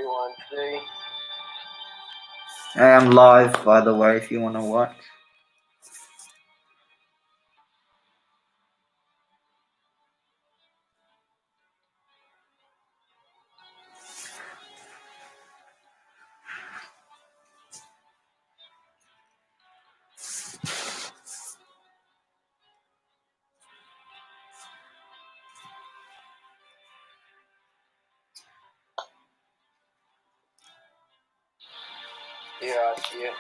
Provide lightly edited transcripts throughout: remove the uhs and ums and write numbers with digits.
Finlay-YT. I am live, by the way, if you want to watch. Yeah, I see it.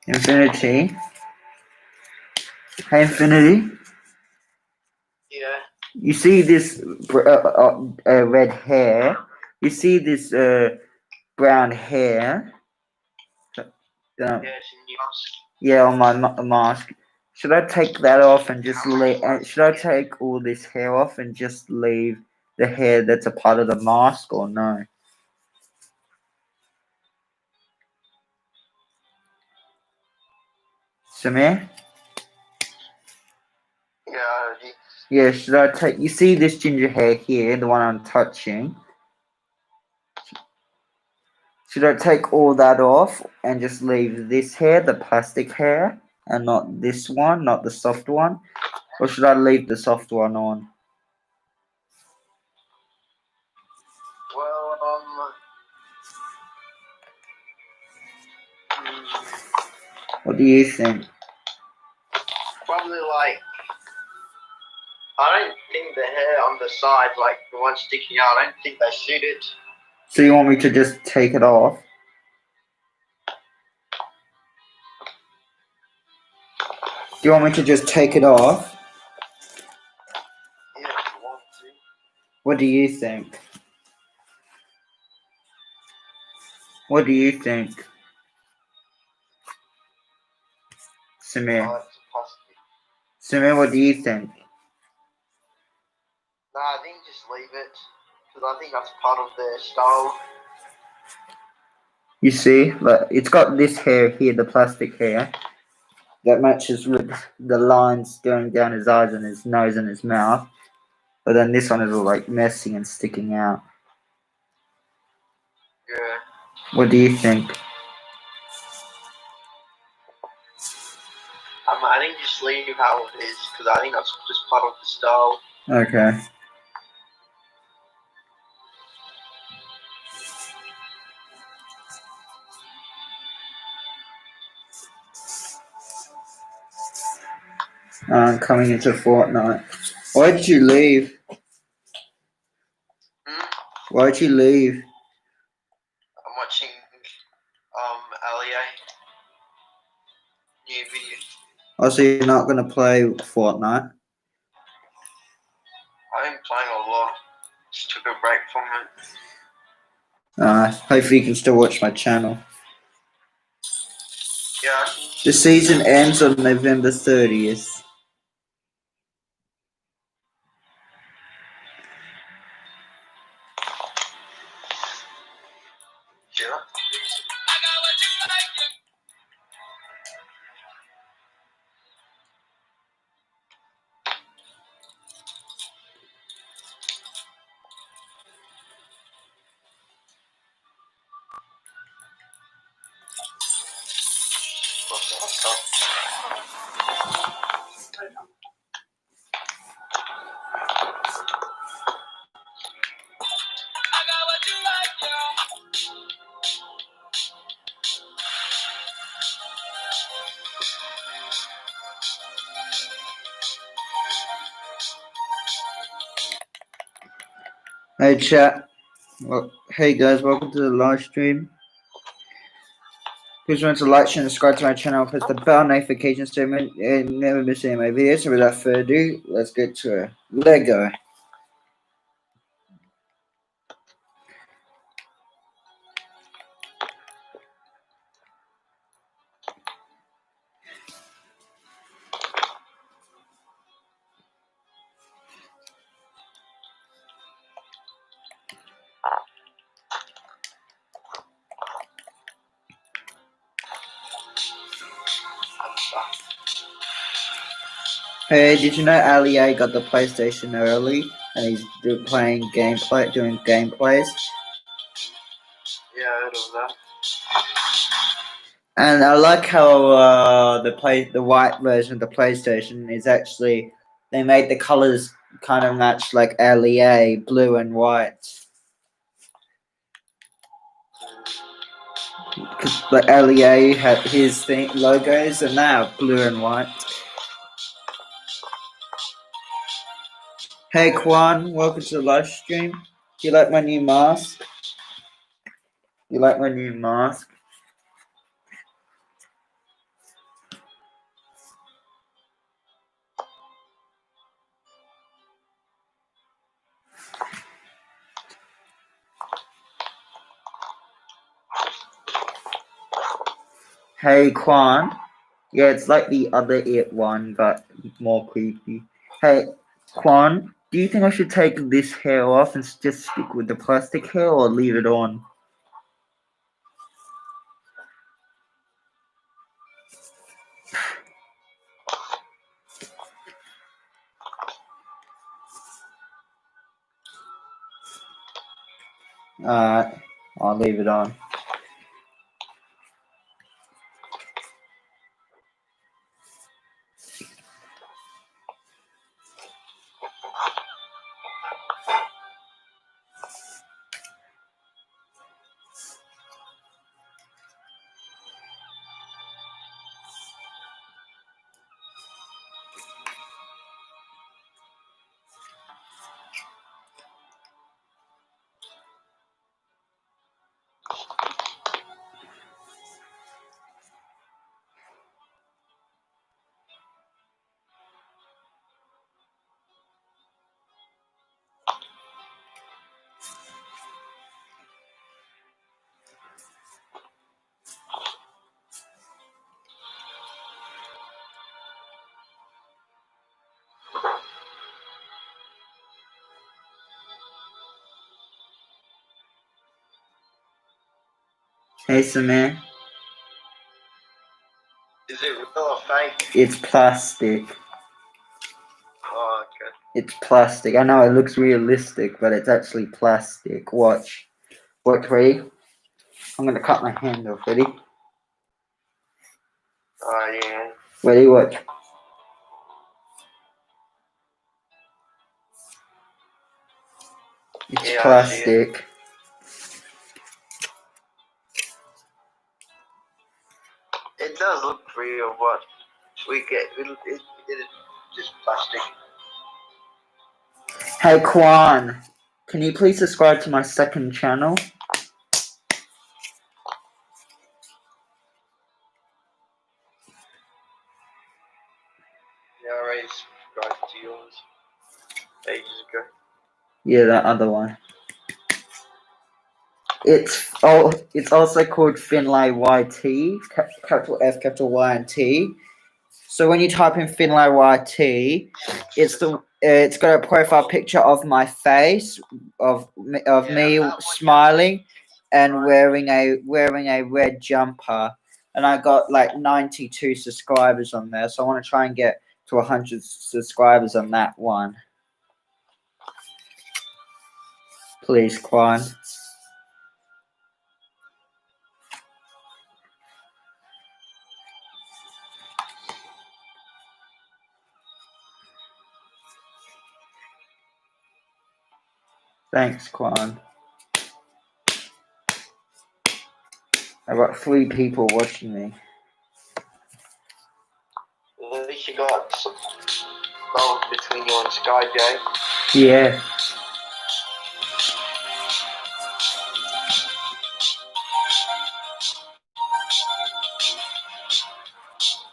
Infinity. Hey, Infinity. Yeah. You see this red hair? You see this brown hair? Yes, in your mask. Yeah, on my mask. Should I take that off and just leave? Should I take all this hair off and just leave the hair that's a part of the mask, or no? Samir? Yeah, Yeah, should I take? You see this ginger hair here, the one I'm touching? Should I take all that off and just leave this hair, the plastic hair, and not this one, not the soft one? Or should I leave the soft one on? well, What do you think? probably like, I don't think the hair on the sides, like the one sticking out, I don't think they suit it. So you want me to just take it off? Do you want me to just take it off? Yeah, if you want to. What do you think? What do you think? Samir. Oh, it's a plastic. Samir, what do you think? Nah, I think just leave it, because I think that's part of their style. You see, like, it's got this hair here, the plastic hair, that matches with the lines going down his eyes and his nose and his mouth. But then this one is all like messy and sticking out. Yeah. What do you think? I think just leave how it is, because I think that's just part of the style. Okay. Coming into Fortnite. Why did you leave? Why did you leave? I'm watching LEA new video. Oh, so you're not gonna play Fortnite? I've been playing a lot. Just took a break from it. Hopefully you can still watch my channel. Yeah. The season ends on November 30th. Yeah. Hey chat. Well, hey guys, welcome to the live stream. Please remember to like, share, and subscribe to my channel. Press the bell notification statement and never miss any of my videos. So without further ado, let's get to it. Lego. Hey, did you know Ali A got the PlayStation early and he's doing gameplays? Yeah, I heard of that. And I like how the white version of the PlayStation is actually they made the colors kind of match like LEA, blue and white. Because the LEA had his logos are now blue and white. Hey Kwan, welcome to the live stream. Do you like my new mask? You like my new mask? Hey Kwan. Yeah, it's like the other It one, but more creepy. Hey, Kwan, do you think I should take this hair off and just stick with the plastic hair or leave it on? I'll leave it on. Hey, Samir. Is it real or fake? It's plastic. Oh, okay. It's plastic. I know it looks realistic, but it's actually plastic. Watch. Watch, ready? I'm gonna cut my hand off. Ready? Oh, yeah. Ready? Watch. It's Yeah, plastic. It does look real, but we get it just plastic. Hey, Kwan. Can you please subscribe to my second channel? Yeah, I already subscribed to yours ages ago. Yeah, that other one. It's also called Finlay-YT, capital F, capital Y, and T. So when you type in Finlay-YT, it's got a profile picture of my face, of me smiling, and wearing a red jumper, and I got like 92 subscribers on there. So I want to try and get to 100 subscribers on that one. Please, Quan. Thanks, Quan. I've got 3 people watching me. At least you got some love between you and Sky J. Yeah.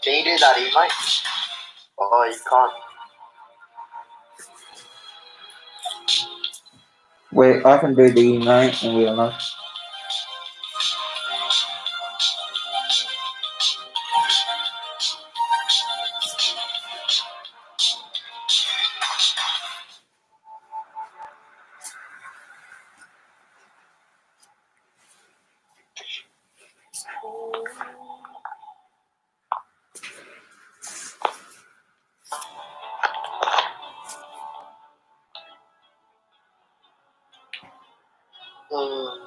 Can you do that, mate? Oh, you can't. Wait, I can do the emote and we'll know. I'm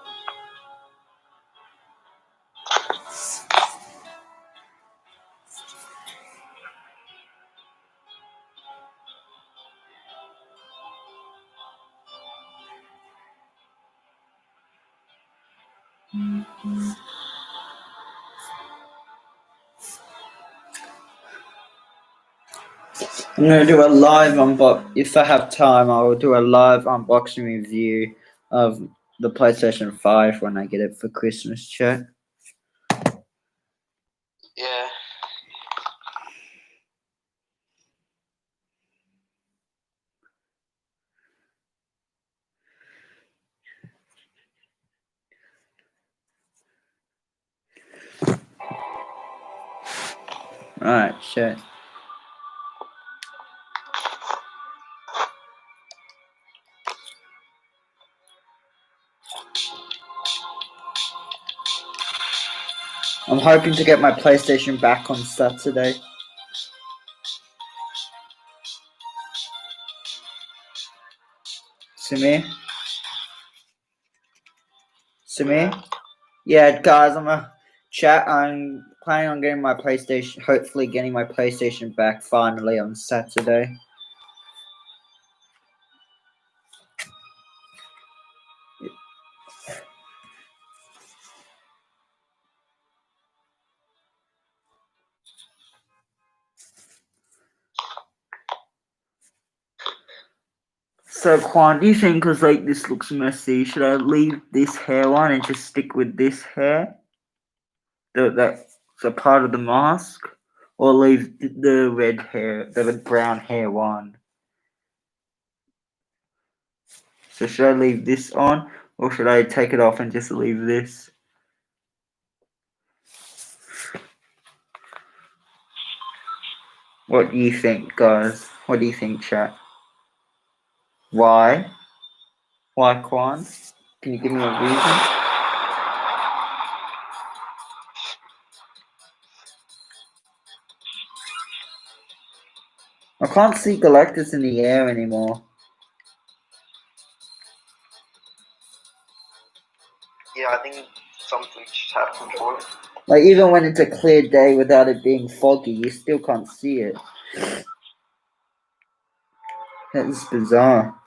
gonna do a live if I have time, I will do a live unboxing review of the PlayStation 5 when I get it for Christmas, chat. Yeah. Alright, chat. I'm hoping to get my PlayStation back on Saturday. Samir? Yeah, guys, I'm planning on getting my PlayStation, hopefully getting my PlayStation back finally on Saturday. So, Quan, do you think, because like this looks messy, should I leave this hair one and just stick with this hair? That's a part of the mask? Or leave the red hair, the brown hair one? So should I leave this on, or should I take it off and just leave this? What do you think, guys? What do you think, chat? Why? Why, Quan? Can you give me a reason? I can't see Galactus in the air anymore. Yeah, I think something just happened for it. Like, even when it's a clear day without it being foggy, you still can't see it. That's bizarre.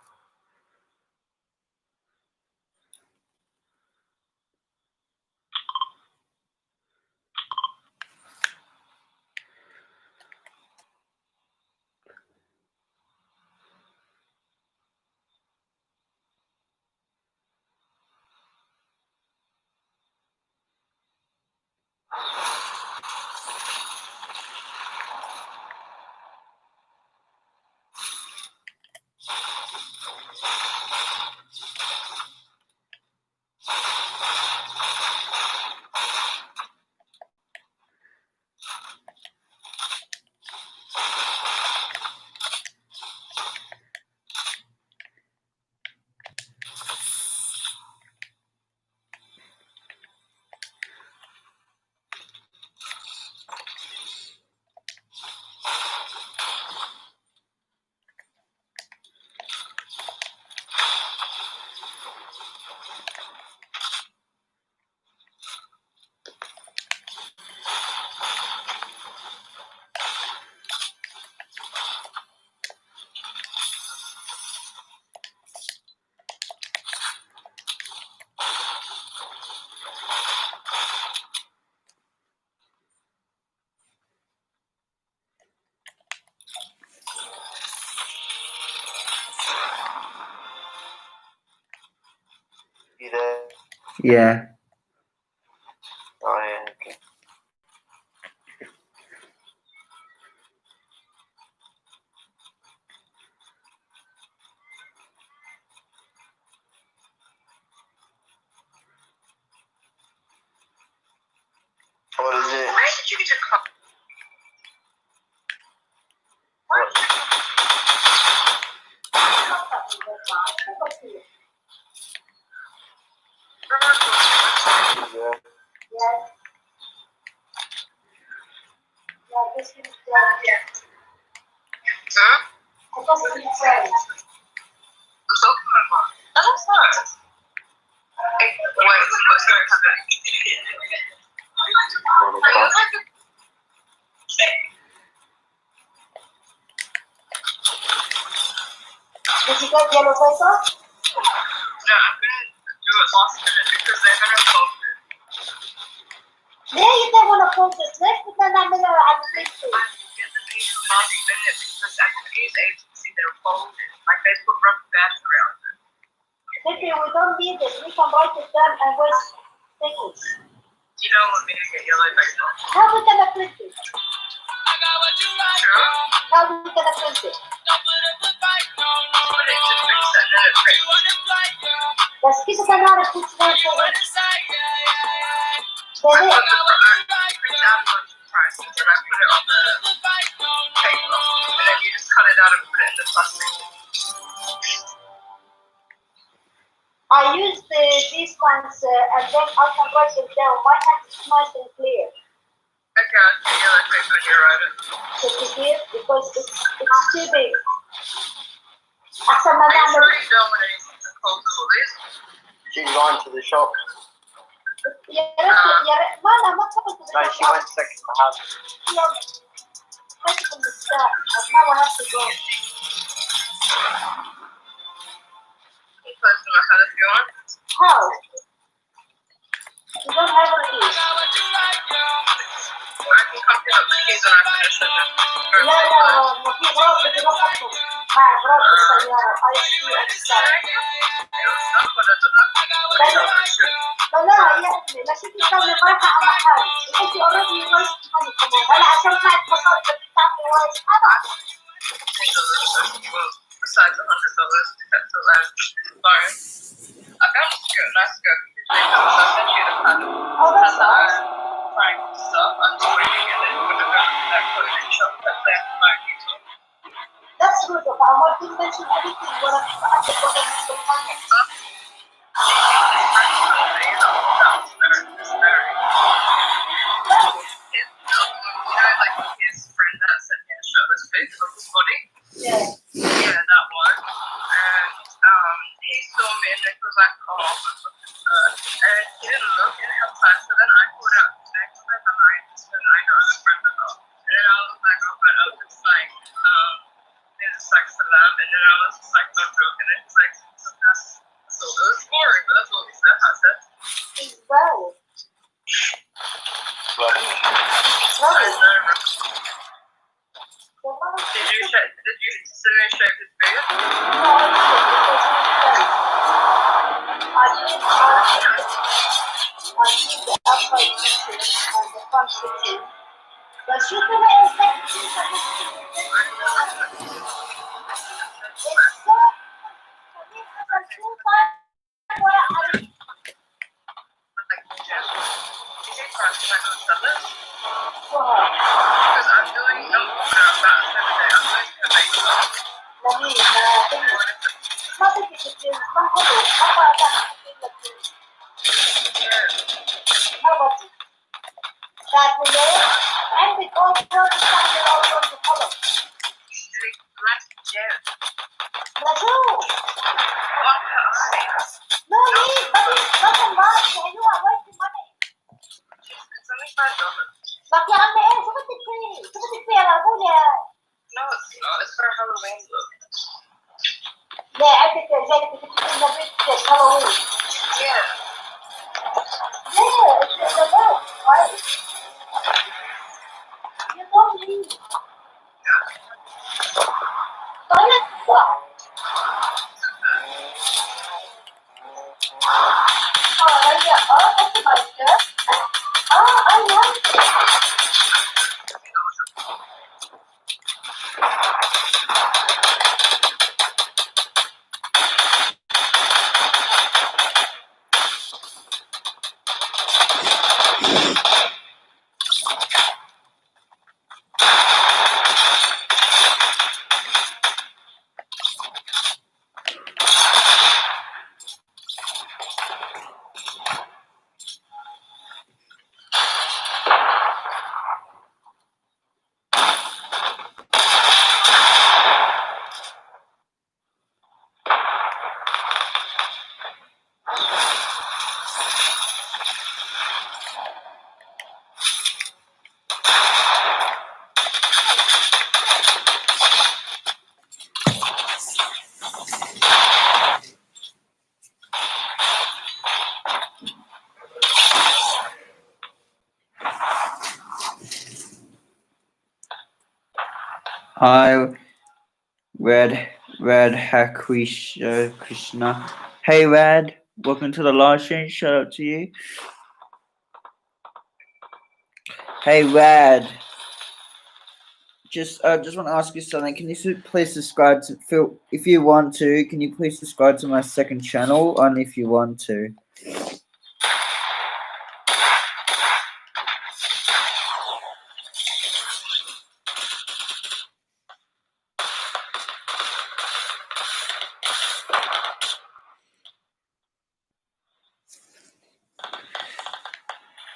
You there? Yeah. Oh, yeah, okay. What is it? Why did you get a cup? What? Yeah. Did you get yellow paper? No, I'm gonna do it last minute because they're gonna post it. ليه انت ولا فوكس؟ ليش بدنا نعملها على الفيسبوك؟ Get the people last minute because at the news agency they're folded. Like they put rubber bands around it. Maybe we don't need it. We can write it down and waste things. You don't want me to get yellow paper. How we gonna print it? Sure. How we gonna print it? Put it to fix it and then it prints. بس كيف بدنا نعرف which one for it? I print out a bunch of prices and I put it on the paper. And then you just cut it out and put it in the plastic. I use these ones and then I can write them down. My hand is nice and clear. Okay, I'll get yellow paper and you write it. So to here because it's too big. أحسن ما Are you نعمل. sure you don't want anything to close all this? She's gone to the shop. يا ريت ما تفضل No, she went second to have. Right from the start. Now I have to go. You close them ahead if you want. How? You don't have a key. I can come pick up the keys when I finish it. لا ما في غراب بدي بحطهم مع غراب بالسيارة. I see and start. بلا يا ابني لا شوفي تسوي رايحة على محل. انت already waste money كمان. هلا عشان معك مصاري بدك تعملي waste أنا. Besides $100 to cut the last loan. I found a skirt, nice skirt. I sent you the pattern. Oh, that's nice. Frank stuff. I'm just waiting and then we're gonna go to that clothing shop that they have my YouTube. That's good. If I want to mention anything, what I'm trying to put in the market. Like his friend that sent me a shirtless pic of his body. Yeah. Yeah, that one. And he saw me and he was like, oh, and he didn't look, he didn't have time. So then I pulled out his neck, and I know I'm a friend of her. And then I was like, oh, but I was just like, there's just like salam, and then I was just like, no joke, and then he's like, so it was boring, but that's what he said. I said, He's well. Did you send me a shape his beard? No, I did the outside picture and the front picture. But you can expect to see Because I'm doing no about 7 days. I'm going to make عندك all products تعمل all sorts of colors. No need, but it's nothing much. I know I wasting money. It's only $5. But يا عمي ايه شو بدك فيه؟ شو بدك فيه يا رجولة؟ No, it's not. It's for a Halloween look. لا عندك زي بدك تكون نبيت هالوين. Yeah. Yeah, it's a look, right? You don't need. Toilet what? Oh yeah, oh that's nice, yeah. Oh, I like it. Hi, Red Hakrisha Krishna. Hey, Red. Welcome to the live stream. Shout out to you. Hey, Red. Just want to ask you something. Can you please subscribe to Phil? If you want to, can you please subscribe to my second channel? Only if you want to.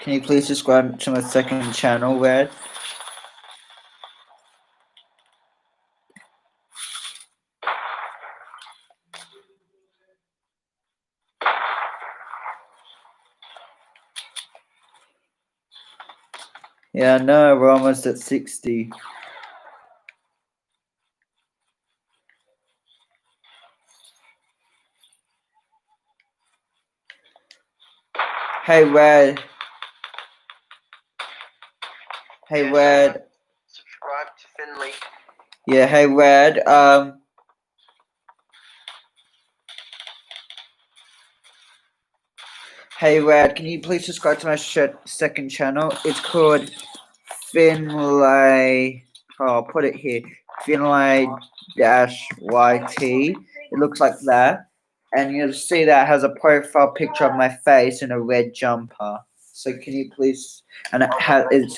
Can you please subscribe to my second channel, Red? Yeah, no, we're almost at 60. Hey, Red. Hey, Yeah, Red. subscribe to Finlay. Yeah, hey, Red. Hey, Red, can you please subscribe to my second channel? It's called Finlay. Oh, I'll put it here. Finlay-YT. It looks like that. And you'll see that has a profile picture of my face in a red jumper. So can you please, and it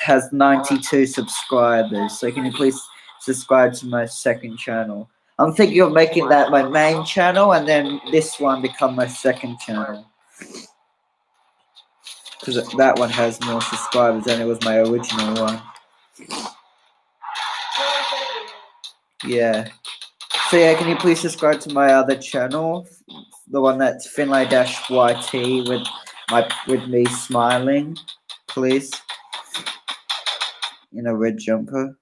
has 92 subscribers. So can you please subscribe to my second channel? I'm thinking of making that my main channel and then this one become my second channel. Because that one has more subscribers than it was my original one. Yeah. So yeah, can you please subscribe to my other channel? The one that's Finlay-YT with me smiling, please. In a red jumper.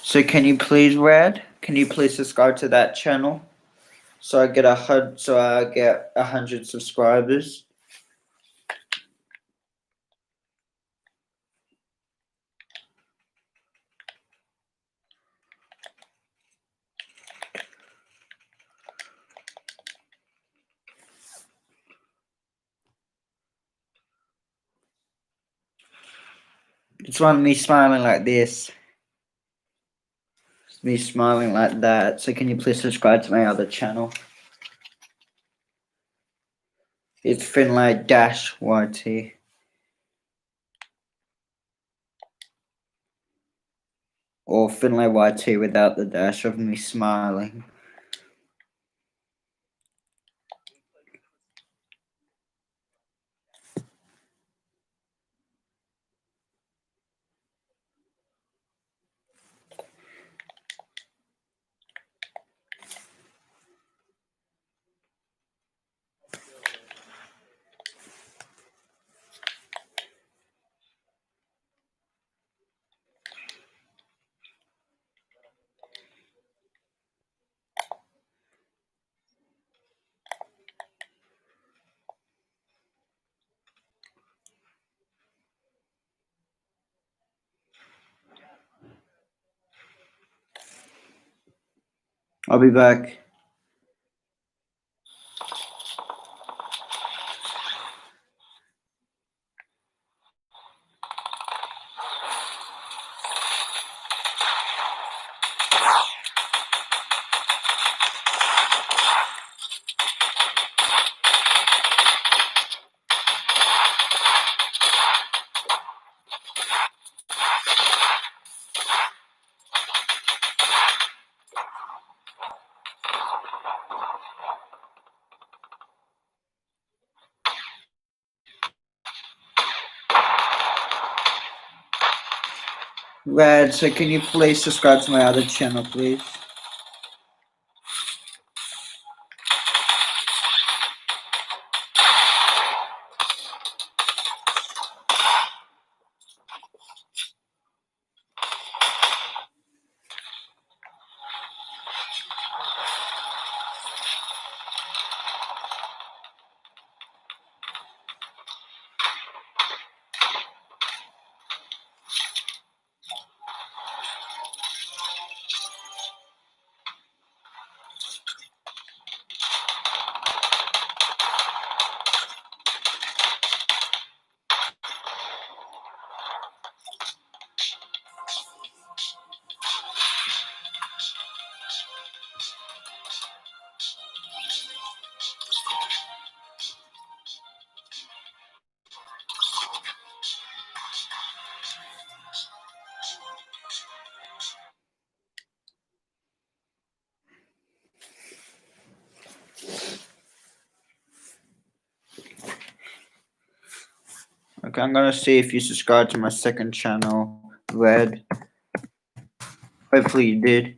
So can you please, Red? Can you please subscribe to that channel? So I get 100 subscribers. It's one of me smiling like this. It's me smiling like that. So can you please subscribe to my other channel? It's Finlay-YT. Or Finlay-YT without the dash of me smiling. I'll be back. Red, so can you please subscribe to my other channel, please? Okay, I'm gonna see if you subscribed to my second channel, Red. Hopefully you did.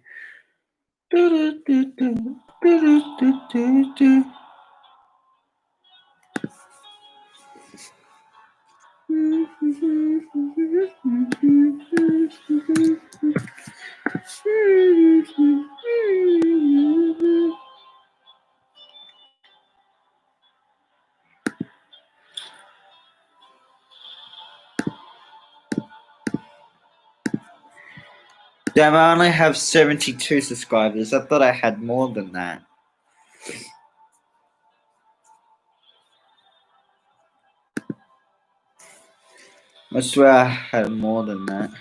Damn, I only have 72 subscribers. I thought I had more than that. I swear I had more than that.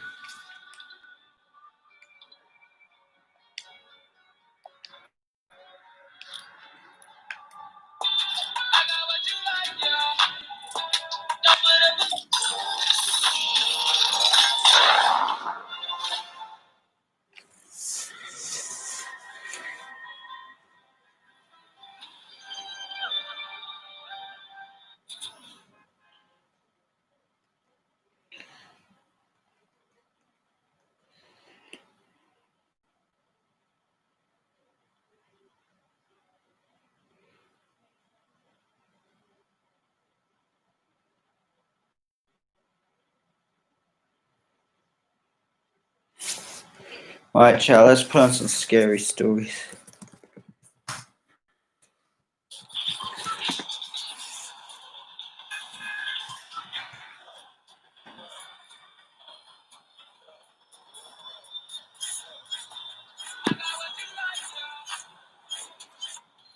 Alright, child, let's put on some scary stories.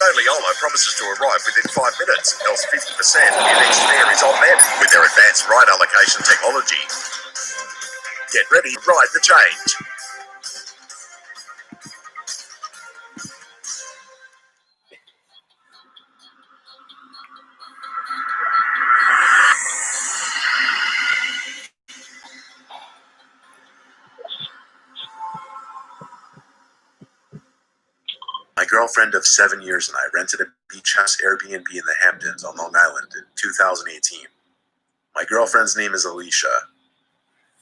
Only Olo promises to arrive within 5 minutes, else 50% of your next fare is on them with their advanced ride allocation technology. Get ready to ride the change. My girlfriend of 7 years and I rented a beach house Airbnb in the Hamptons on Long Island in 2018. My girlfriend's name is Alicia.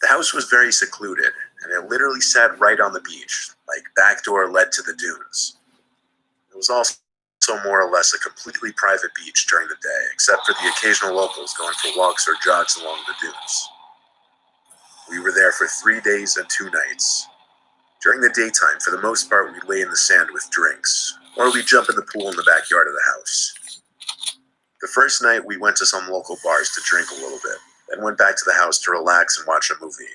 The house was very secluded, and it literally sat right on the beach, like back door led to the dunes. It was also more or less a completely private beach during the day, except for the occasional locals going for walks or jogs along the dunes. We were there for 3 days and 2 nights. During the daytime, for the most part, we'd lay in the sand with drinks, or we'd jump in the pool in the backyard of the house. The first night, we went to some local bars to drink a little bit, then went back to the house to relax and watch a movie.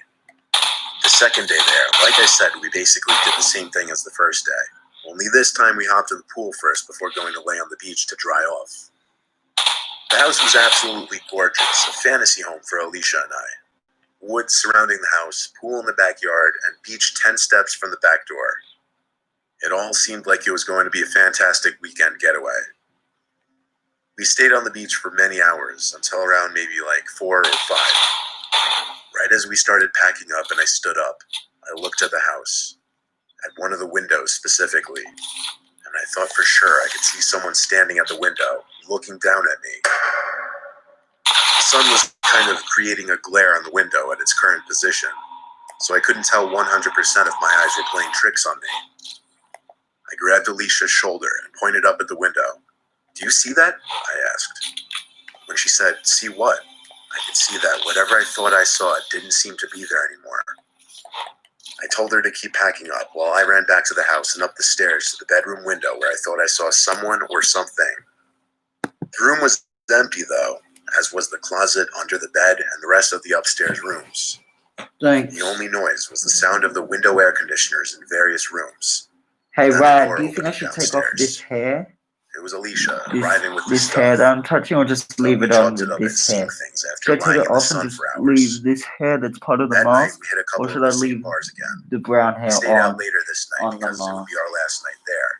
The second day there, like I said, we basically did the same thing as the first day, only this time we hopped in the pool first before going to lay on the beach to dry off. The house was absolutely gorgeous, a fantasy home for Alicia and I. Woods surrounding the house, pool in the backyard, and beach 10 steps from the back door. It all seemed like it was going to be a fantastic weekend getaway. We stayed on the beach for many hours, until around maybe like 4 or 5. Right as we started packing up and I stood up, I looked at the house, at one of the windows specifically, and I thought for sure I could see someone standing at the window, looking down at me. The sun was kind of creating a glare on the window at its current position, so I couldn't tell 100% if my eyes were playing tricks on me. I grabbed Alicia's shoulder and pointed up at the window. "Do you see that?" I asked. When she said, "See what?" I could see that whatever I thought I saw didn't seem to be there anymore. I told her to keep packing up while I ran back to the house and up the stairs to the bedroom window where I thought I saw someone or something. The room was empty though, as was the closet, under the bed, and the rest of the upstairs rooms. Thanks. The only noise was the sound of the window air conditioners in various rooms. Hey, And the Rad, door do you think I opened should take off downstairs. this hair? It was Alicia arriving with the This stuff. hair that I'm touching, or just leave We it on chalked it with up this and seeing hair? things after Should I take lying it in the off sun and just for hours. leave this hair that's part of the That night, mask? we hit a Or couple should of I the same leave bars again. the brown We hair stayed out on? later this night on the because it would mask? be our last night there.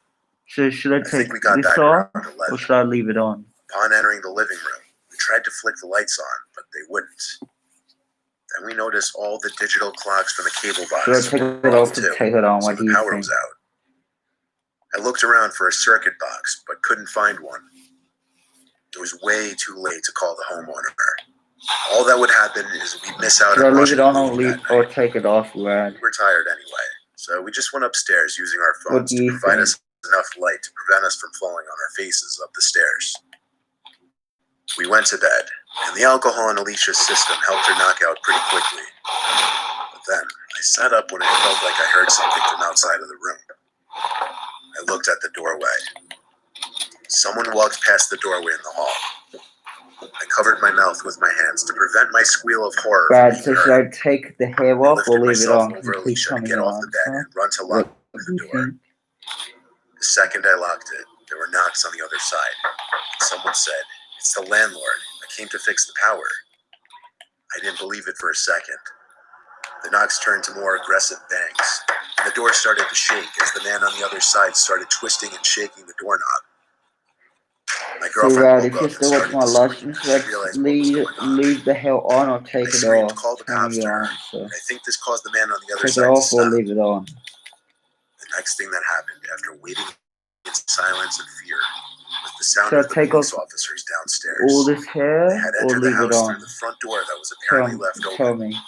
Should I I take think we got this back off, around 11. or should I leave it on? Upon entering the living room, we tried to flick the lights on, but they wouldn't. Then we noticed all the digital clocks from the cable box. Should I take it were off off to too, take it on? so What do the you power think? was out. I looked around for a circuit box, but couldn't find one. It was way too late to call the homeowner. All that would happen is we'd miss out Should I on leave watching it a on movie that or night. take it off, Rad? We were tired anyway, so we just went upstairs using our What phones do to you provide think? us enough light to prevent us from falling on our faces up the stairs. We went to bed, and the alcohol in Alicia's system helped her knock out pretty quickly. But then, I sat up when it felt like I heard something from outside of the room. I looked at the doorway. Someone walked past the doorway in the hall. I covered my mouth with my hands to prevent my squeal of horror from Rad, being so should heard. I take the hair I off or lifted leave it myself on? Can over you please Alicia tell to me get your off the bed answer? and run to What lock do the you door. think? The second I locked it, there were knocks on the other side. Someone said, "It's the landlord. I came to fix the power." I didn't believe it for a second. The knocks turned to more aggressive bangs, and the door started to shake as the man on the other side started twisting and shaking the doorknob. My So girlfriend Rad, woke if up you're and still watching started my to live scream stream, as should she I realized what was going on. leave the hair on or I take it screamed, off? "Call the Tell me cops" to your her, answer. and I think this caused the man on the other Take it side to off or stop. leave it on? The next thing that happened, after waiting in silence and fear, was the sound Should of I the take police off officers downstairs. all this They hair had or entered the leave it house on? through the front door that was apparently left Tell open. me.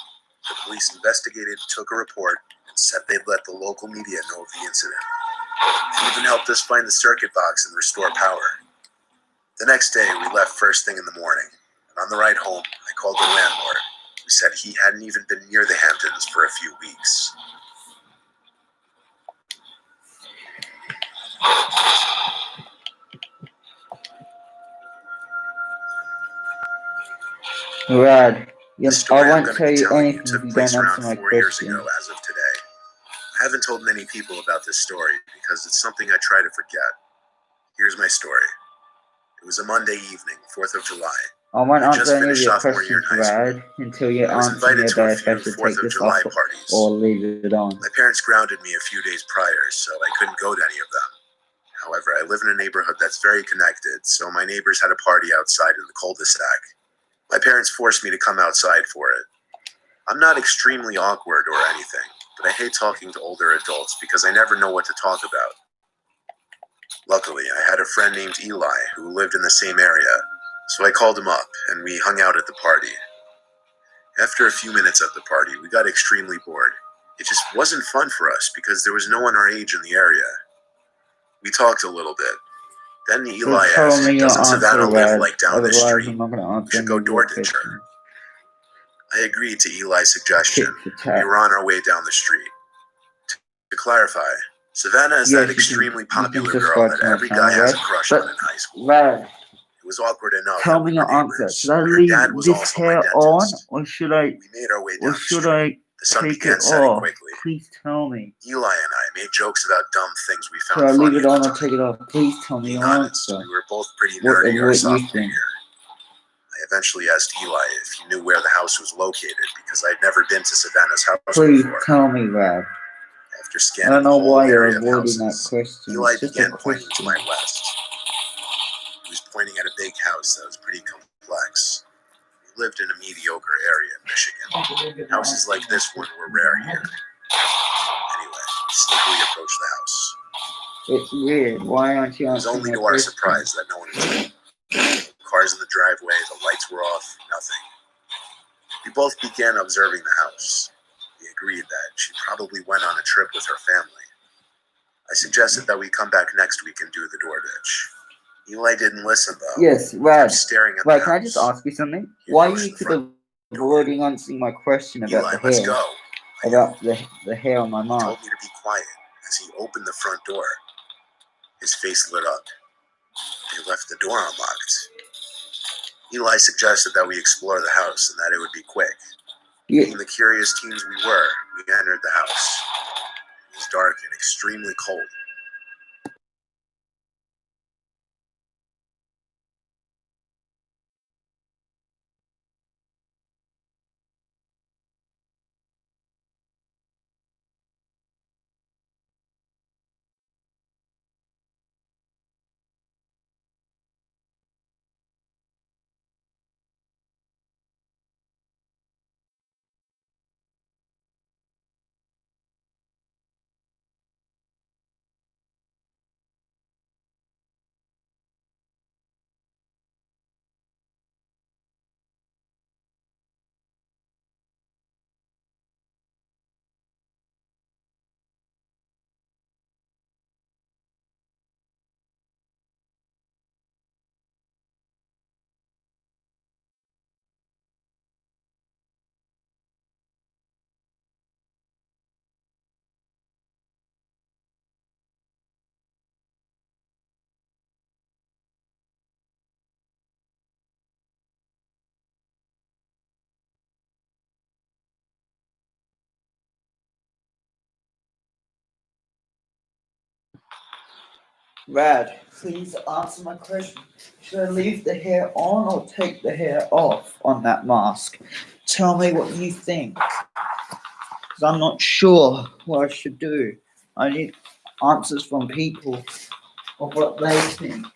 The police investigated, took a report, and said they'd let the local media know of the incident. They even helped us find the circuit box and restore power. The next day, we left first thing in the morning, and on the ride home, I called the landlord, who said he hadn't even been near the Hamptons for a few weeks. Rad, The I story I'm won't going to tell be you telling you anything if took you don't place answer around my 4 years question. ago as of today. I haven't told many people about this story because it's something I try to forget. Here's my story. It was a Monday evening, 4th of July. I won't I just answer any of finished your sophomore year in questions, high school. Rad, until you I was answer me invited to a about if I few should 4th take of this July off parties. or leave it on. My parents grounded me a few days prior, so I couldn't go to any of them. However, I live in a neighborhood that's very connected, so my neighbors had a party outside in the cul-de-sac. My parents forced me to come outside for it. I'm not extremely awkward or anything, but I hate talking to older adults because I never know what to talk about. Luckily, I had a friend named Eli who lived in the same area, so I called him up and we hung out at the party. After a few minutes at the party, we got extremely bored. It just wasn't fun for us because there was no one our age in the area. We talked a little bit. Then Eli Tell asked, me your "Doesn't answer, Savannah live Rad. like down this Otherwise, street? I'm not going to We answer should any go of your DoorDash her." questions. I agreed to Eli's suggestion. Tit for We tat. were on our way down the street. To clarify, Savannah is that extremely popular girl subscribe that to my every channel, guy has a Rad. crush But on in high school. Rad, It was awkward enough tell that me we were your answer. neighbors, Should I and her leave dad was this also my hair on dentist. or should I We made our way down the street. The sun take began it setting off? quickly. Please tell me. Eli and I made jokes about dumb things we Should found I leave funny it at on the or time. take it off? Please tell me Being your honest, answer. we were both pretty What nerdy our you sophomore think? year. I eventually asked Eli if he knew where the house was located because I'd never been to Savannah's house Please before. tell me, Rad. After I scanning don't the know whole why you're area of avoiding that houses, question. Eli It's just began a pointing to question. my west. He was pointing at a big house that was pretty complex. We lived in a mediocre area in Michigan. Houses like this one were rare here. Anyway, we sneakily approached the house. It's weird. Why aren't you It was answering only my to our question? surprise that no one was there. Cars in the driveway, the lights were off, nothing. We both began observing the house. We agreed that she probably went on a trip with her family. I suggested that we come back next week and do the DoorDash. Eli didn't listen though. Yes, He Rad. kept staring at Right, the can I house. just ask you something? He Why approached you the keep front avoiding answering my question about Eli, the let's hair? go. I About yelled. the hair on my He mouth? told me to be quiet as he opened the front door. His face lit up. They left the door unlocked. Eli suggested that we explore the house and that it would be quick. Yeah. Being the curious teens we were, we entered the house. It was dark and extremely cold. Rad, please answer my question. Should I leave the hair on or take the hair off on that mask? Tell me what you think. Because I'm not sure what I should do. I need answers from people of what they think.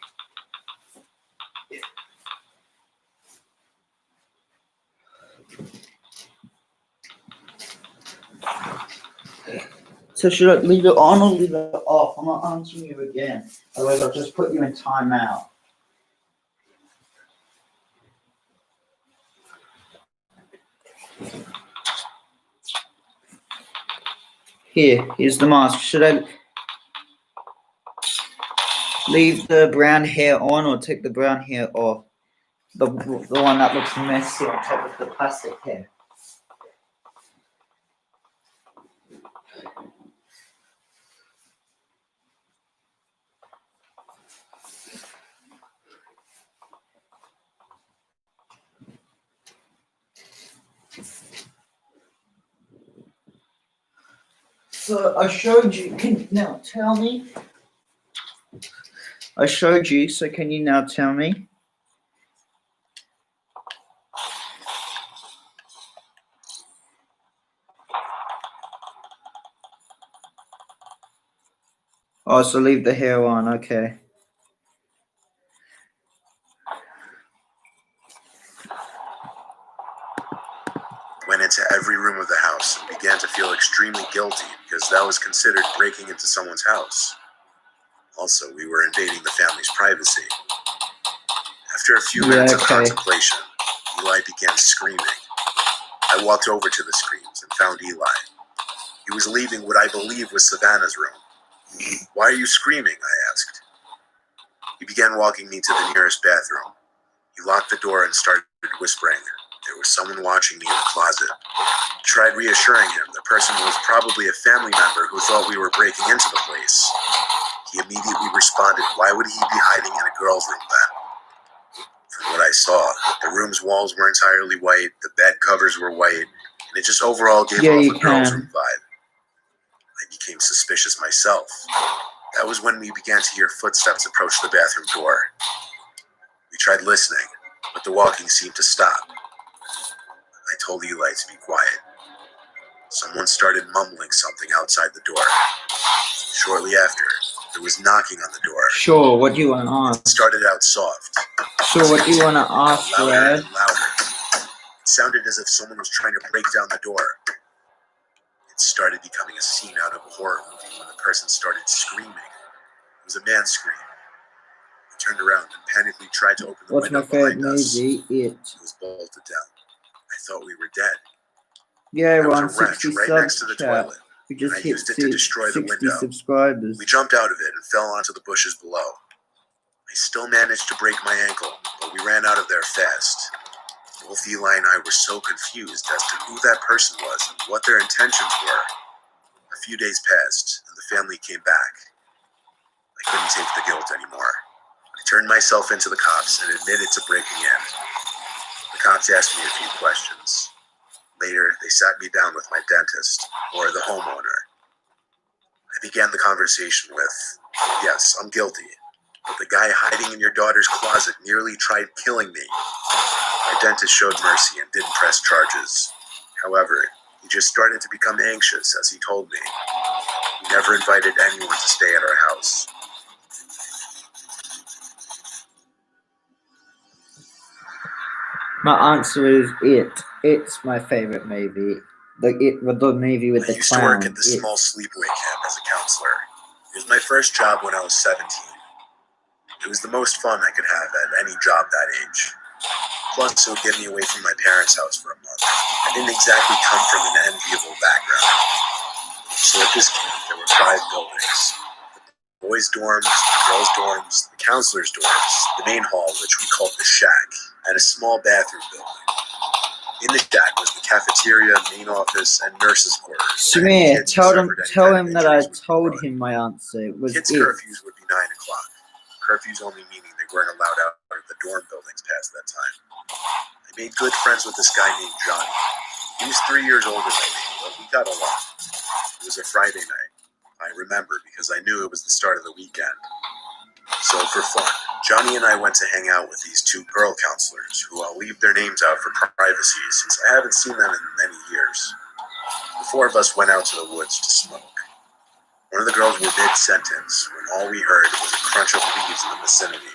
So should I leave it on or leave it off? I'm not answering you again. Otherwise I'll just put you in timeout. Here's the mask. Should I leave the brown hair on or take the brown hair off? The one that looks messy on top of the plastic hair. So I showed you. Can you now tell me? I showed you. So can you now tell me? Oh, so leave the hair on. Okay. Went into every room of the house and began to feel extremely guilty because that was considered breaking into someone's house. Also, we were invading the family's privacy. After a few minutes of contemplation, Eli began screaming. I walked over to the screams and found Eli. He was leaving what I believe was Savannah's room. Why are you screaming? I asked. He began walking me to the nearest bathroom. He locked the door and started whispering. There was someone watching me in the closet. I tried reassuring him. The person was probably a family member who thought we were breaking into the place. He immediately responded, why would he be hiding in a girl's room then? From what I saw, the room's walls were entirely white, the bed covers were white, and it just overall gave off a girl's room vibe. I became suspicious myself. That was when we began to hear footsteps approach the bathroom door. We tried listening, but the walking seemed to stop. I told Eli to be quiet. Someone started mumbling something outside the door. Shortly after, there was knocking on the door. Sure, what do you want to ask? It started out soft. Sure, what do you want to ask, louder Red? and louder. It sounded as if someone was trying to break down the door. It started becoming a scene out of a horror movie when the person started screaming. It was a man's scream. He turned around and panically tried to open the window behind us. It was bolted down. I thought we were dead. Yeah, there was we're on a wrench 60 right next to the subs, toilet. We just I hit used it to destroy the 60 window. subscribers. We jumped out of it and fell onto the bushes below. I still managed to break my ankle, but we ran out of there fast. Both Eli and I were so confused as to who that person was and what their intentions were. A few days passed, and the family came back. I couldn't take the guilt anymore. I turned myself into the cops and admitted to breaking in. The cops asked me a few questions. Later, they sat me down with my dentist, or the homeowner. I began the conversation with, yes, I'm guilty, but the guy hiding in your daughter's closet nearly tried killing me. My dentist showed mercy and didn't press charges. However, he just started to become anxious as he told me. He never invited anyone to stay at our house. My answer is It. It's my favorite movie. The movie with the clown. I used to work at the small sleepaway camp as a counselor. It was my first job when I was 17. It was the most fun I could have at any job that age. Plus, it would get me away from my parents' house for a month. I didn't exactly come from an enviable background. So at this camp, there were 5 buildings. The boys' dorms, the girls' dorms, the counselors' dorms, the main hall, which we called the shack, and a small bathroom building. In the shack was the cafeteria, main office, and nurses' quarters. Samir, tell him that I told him my answer. It was Kids' curfews would be 9 o'clock. Curfews only meaning they weren't allowed out of the dorm buildings past that time. I made good friends with this guy named Johnny. He was 3 years older than me, but we got along. It was a Friday night. I remember because I knew it was the start of the weekend. So for fun, Johnny and I went to hang out with these two girl counselors, who I'll leave their names out for privacy since I haven't seen them in many years. The four of us went out to the woods to smoke. One of the girls were mid-sentence when all we heard was a crunch of leaves in the vicinity.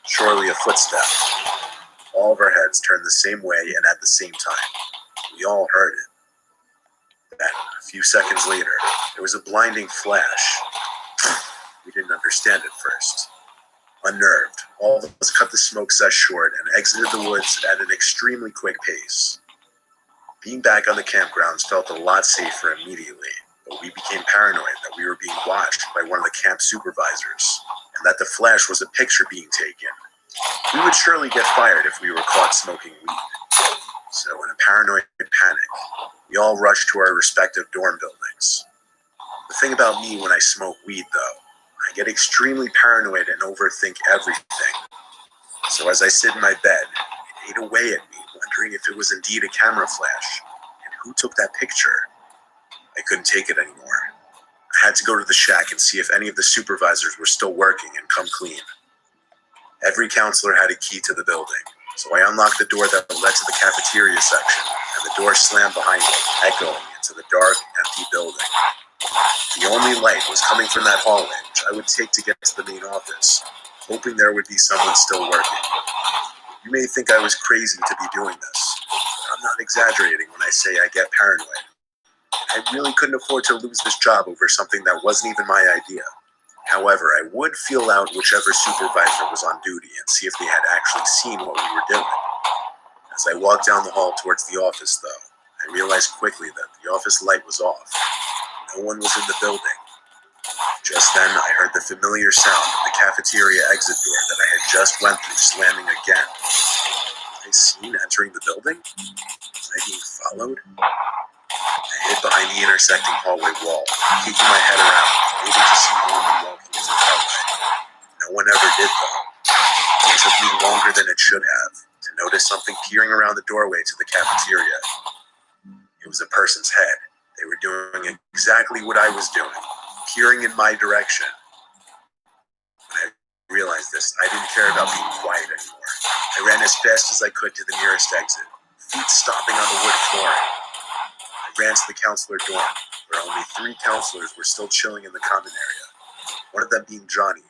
Surely a footstep. All of our heads turned the same way and at the same time. We all heard it. Then, a few seconds later, there was a blinding flash. We didn't understand it first. Unnerved, all of us cut the smoke sesh short and exited the woods at an extremely quick pace. Being back on the campgrounds felt a lot safer immediately, but we became paranoid that we were being watched by one of the camp supervisors, and that the flash was a picture being taken. We would surely get fired if we were caught smoking weed. So in a paranoid panic, we all rushed to our respective dorm buildings. The thing about me when I smoke weed, though, I get extremely paranoid and overthink everything. So as I sit in my bed, it ate away at me, wondering if it was indeed a camera flash, and who took that picture. I couldn't take it anymore. I had to go to the shack and see if any of the supervisors were still working and come clean. Every counselor had a key to the building, so I unlocked the door that led to the cafeteria section, and the door slammed behind me, echoing into the dark, empty building. The only light was coming from that hallway, which I would take to get to the main office, hoping there would be someone still working. You may think I was crazy to be doing this, but I'm not exaggerating when I say I get paranoid. I really couldn't afford to lose this job over something that wasn't even my idea. However, I would feel out whichever supervisor was on duty and see if they had actually seen what we were doing. As I walked down the hall towards the office, though, I realized quickly that the office light was off. No one was in the building. Just then, I heard the familiar sound of the cafeteria exit door that I had just went through slamming again. Was I seen entering the building? Was I being followed? I hid behind the intersecting hallway wall, peeking my head around, waiting to see who would be walking into the hallway. No one ever did, though. It took me longer than it should have to notice something peering around the doorway to the cafeteria. It was a person's head. They were doing exactly what I was doing, peering in my direction. When I realized this, I didn't care about being quiet anymore. I ran as fast as I could to the nearest exit, feet stomping on the wood flooring. I ran to the counselor dorm, where only 3 counselors were still chilling in the common area, one of them being Johnny.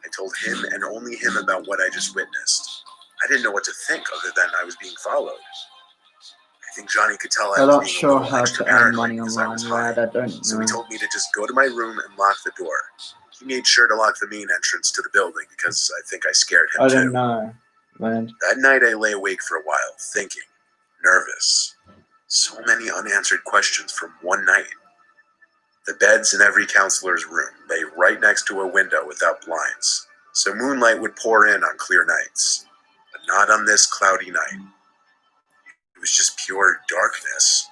I told him and only him about what I just witnessed. I didn't know what to think other than I was being followed. I think Johnny could tell I I'm was not being a sure little how extra to earn paranoid money because I online, was Rad. high. I don't So he know. told me to just go to my room and lock the door. He made sure to lock the main entrance to the building because I think I scared him I too. don't know, man. That night I lay awake for a while, thinking, nervous. So many unanswered questions from one night. The beds in every counselor's room lay right next to a window without blinds, so moonlight would pour in on clear nights. But not on this cloudy night. It was just pure darkness.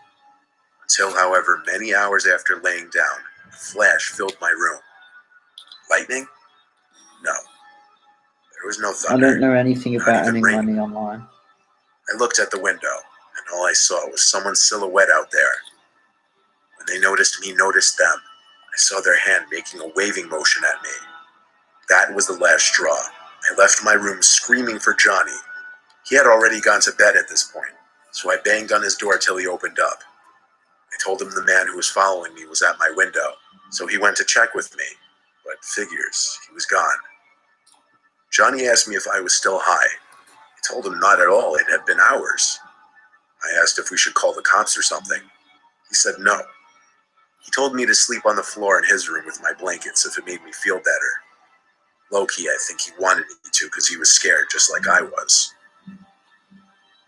Until, however, many hours after laying down, a flash filled my room. Lightning? No. There was no I thunder. don't know anything Not about even earning rain. money online. I looked at the window, and all I saw was someone's silhouette out there. When they noticed me noticed them, I saw their hand making a waving motion at me. That was the last straw. I left my room screaming for Johnny. He had already gone to bed at this point, so I banged on his door till he opened up. I told him the man who was following me was at my window, so he went to check with me, but figures, he was gone. Johnny asked me if I was still high. I told him not at all, it had been hours. I asked if we should call the cops or something. He said no. He told me to sleep on the floor in his room with my blankets if it made me feel better. Low-key, I think he wanted me to because he was scared, just like I was.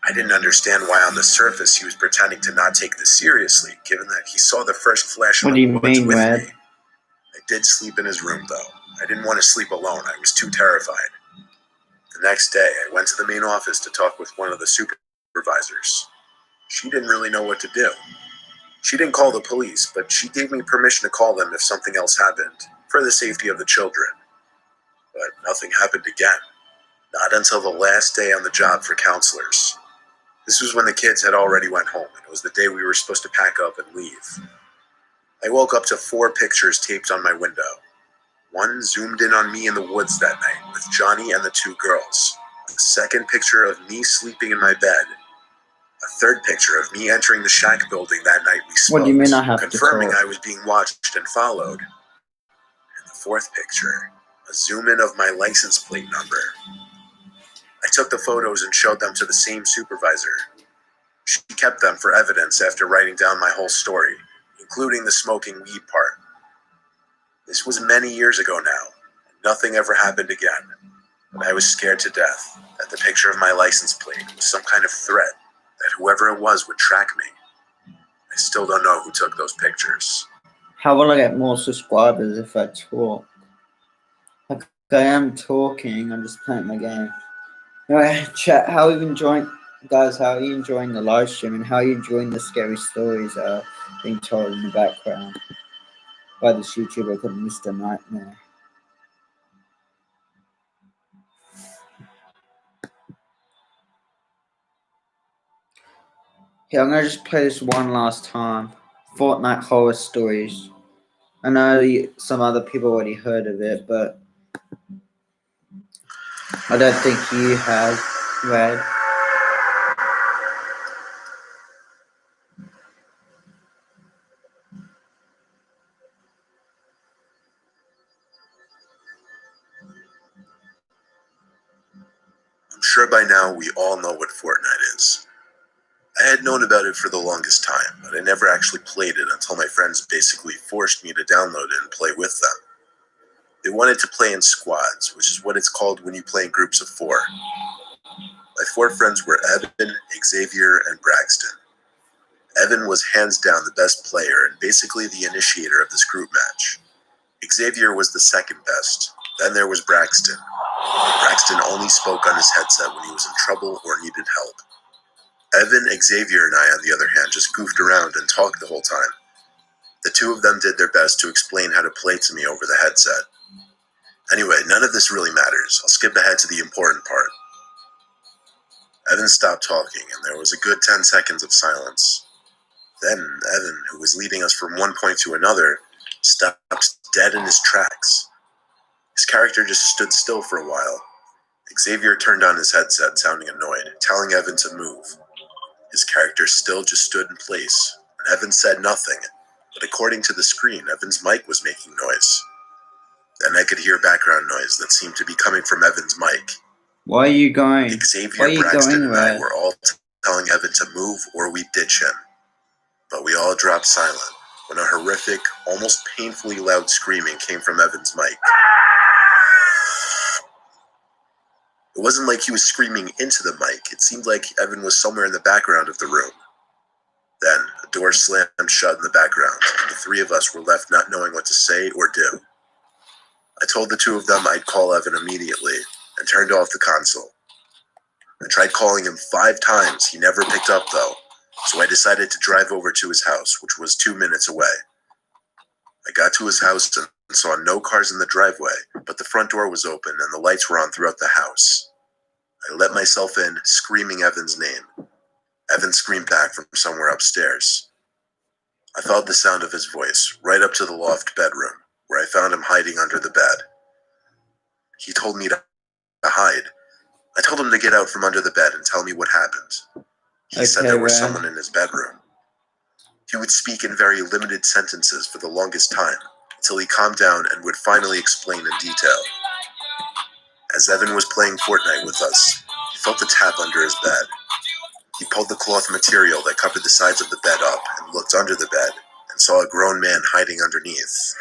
I didn't understand why on the surface he was pretending to not take this seriously, given that he saw the first flash in What do the you woods mean, with Red? me. I did sleep in his room, though. I didn't want to sleep alone. I was too terrified. The next day, I went to the main office to talk with one of the supervisors. She didn't really know what to do. She didn't call the police, but she gave me permission to call them if something else happened, for the safety of the children. But nothing happened again. Not until the last day on the job for counselors. This was when the kids had already went home, and it was the day we were supposed to pack up and leave. I woke up to 4 pictures taped on my window. One zoomed in on me in the woods that night with Johnny and the two girls. A second picture of me sleeping in my bed. A third picture of me entering the shack building that night we smoked, What do you mean I have to confirming talk? I was being watched and followed. And the fourth picture, a zoom in of my license plate number. I took the photos and showed them to the same supervisor. She kept them for evidence after writing down my whole story, including the smoking weed part. This was many years ago now. Nothing ever happened again. But I was scared to death that the picture of my license plate was some kind of threat, that whoever it was would track me. I still don't know who took those pictures. How will I get more subscribers if I talk? Like, I am talking, I'm just playing my game. Anyway, chat, how are you enjoying, guys, how are you enjoying the live stream, and how are you enjoying the scary stories that are being told in the background by this YouTuber called Mr. Nightmare? Yeah, I'm gonna just play this one last time. Fortnite horror stories. I know some other people already heard of it, but I don't think you have, Red. I'm sure by now we all know what Fortnite is. I had known about it for the longest time, but I never actually played it until my friends basically forced me to download it and play with them. They wanted to play in squads, which is what it's called when you play in groups of 4. My 4 friends were Evan, Xavier, and Braxton. Evan was hands down the best player and basically the initiator of this group match. Xavier was the second best. Then there was Braxton. Braxton only spoke on his headset when he was in trouble or needed help. Evan, Xavier, and I, on the other hand, just goofed around and talked the whole time. The two of them did their best to explain how to play to me over the headset. Anyway, none of this really matters. I'll skip ahead to the important part. Evan stopped talking, and there was a good 10 seconds of silence. Then Evan, who was leading us from one point to another, stopped dead in his tracks. His character just stood still for a while. Xavier turned on his headset, sounding annoyed, telling Evan to move. His character still just stood in place, and Evan said nothing, but according to the screen, Evan's mic was making noise. Then I could hear background noise that seemed to be coming from Evan's mic. Why are you going? Xavier, Braxton, and I were all telling Evan to move or we'd ditch him. But we all dropped silent when a horrific, almost painfully loud screaming came from Evan's mic. It wasn't like he was screaming into the mic. It seemed like Evan was somewhere in the background of the room. Then, a door slammed shut in the background, and the 3 of us were left not knowing what to say or do. I told the 2 of them I'd call Evan immediately, and turned off the console. I tried calling him 5 times. He never picked up, though, so I decided to drive over to his house, which was 2 minutes away. I got to his house and saw no cars in the driveway, but the front door was open and the lights were on throughout the house. I let myself in, screaming Evan's name. Evan screamed back from somewhere upstairs. I followed the sound of his voice right up to the loft bedroom, where I found him hiding under the bed. He told me to hide. I told him to get out from under the bed and tell me what happened. He said there was someone in his bedroom. He would speak in very limited sentences for the longest time, until he calmed down and would finally explain in detail. As Evan was playing Fortnite with us, he felt a tap under his bed. He pulled the cloth material that covered the sides of the bed up and looked under the bed and saw a grown man hiding underneath.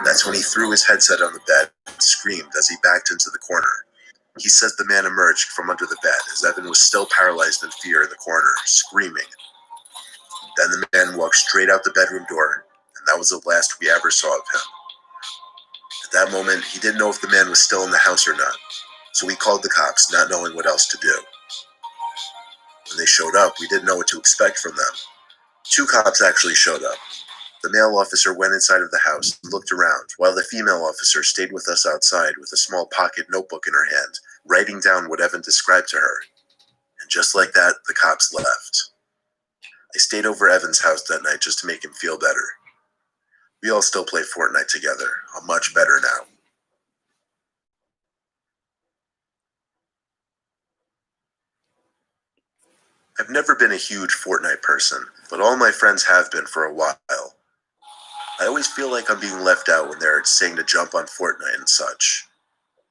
That's when he threw his headset on the bed and screamed as he backed into the corner. He says the man emerged from under the bed as Evan was still paralyzed in fear in the corner, screaming. Then the man walked straight out the bedroom door, and that was the last we ever saw of him. At that moment, he didn't know if the man was still in the house or not, so he called the cops, not knowing what else to do. When they showed up, we didn't know what to expect from them. 2 cops actually showed up. The male officer went inside of the house and looked around, while the female officer stayed with us outside with a small pocket notebook in her hand, writing down what Evan described to her. And just like that, the cops left. I stayed over Evan's house that night just to make him feel better. We all still play Fortnite together. I'm much better now. I've never been a huge Fortnite person, but all my friends have been for a while. I always feel like I'm being left out when they're saying to jump on Fortnite and such.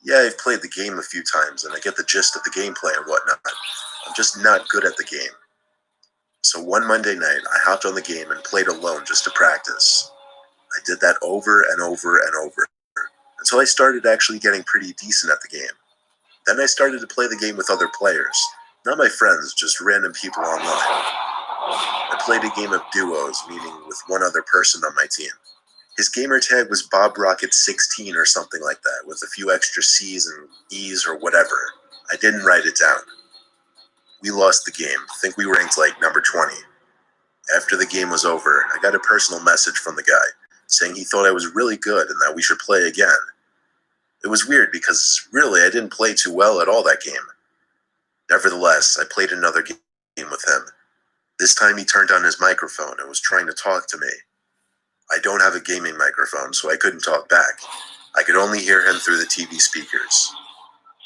Yeah, I've played the game a few times and I get the gist of the gameplay and whatnot. I'm just not good at the game. So one Monday night, I hopped on the game and played alone just to practice. I did that over and over and over, until I started actually getting pretty decent at the game. Then I started to play the game with other players. Not my friends, just random people online. I played a game of duos, meaning with one other person on my team. His gamer tag was BobRocket16 or something like that, with a few extra C's and E's or whatever. I didn't write it down. We lost the game. I think we ranked like number 20. After the game was over, I got a personal message from the guy, saying he thought I was really good and that we should play again. It was weird because, really, I didn't play too well at all that game. Nevertheless, I played another game with him. This time he turned on his microphone and was trying to talk to me. I don't have a gaming microphone, so I couldn't talk back. I could only hear him through the TV speakers.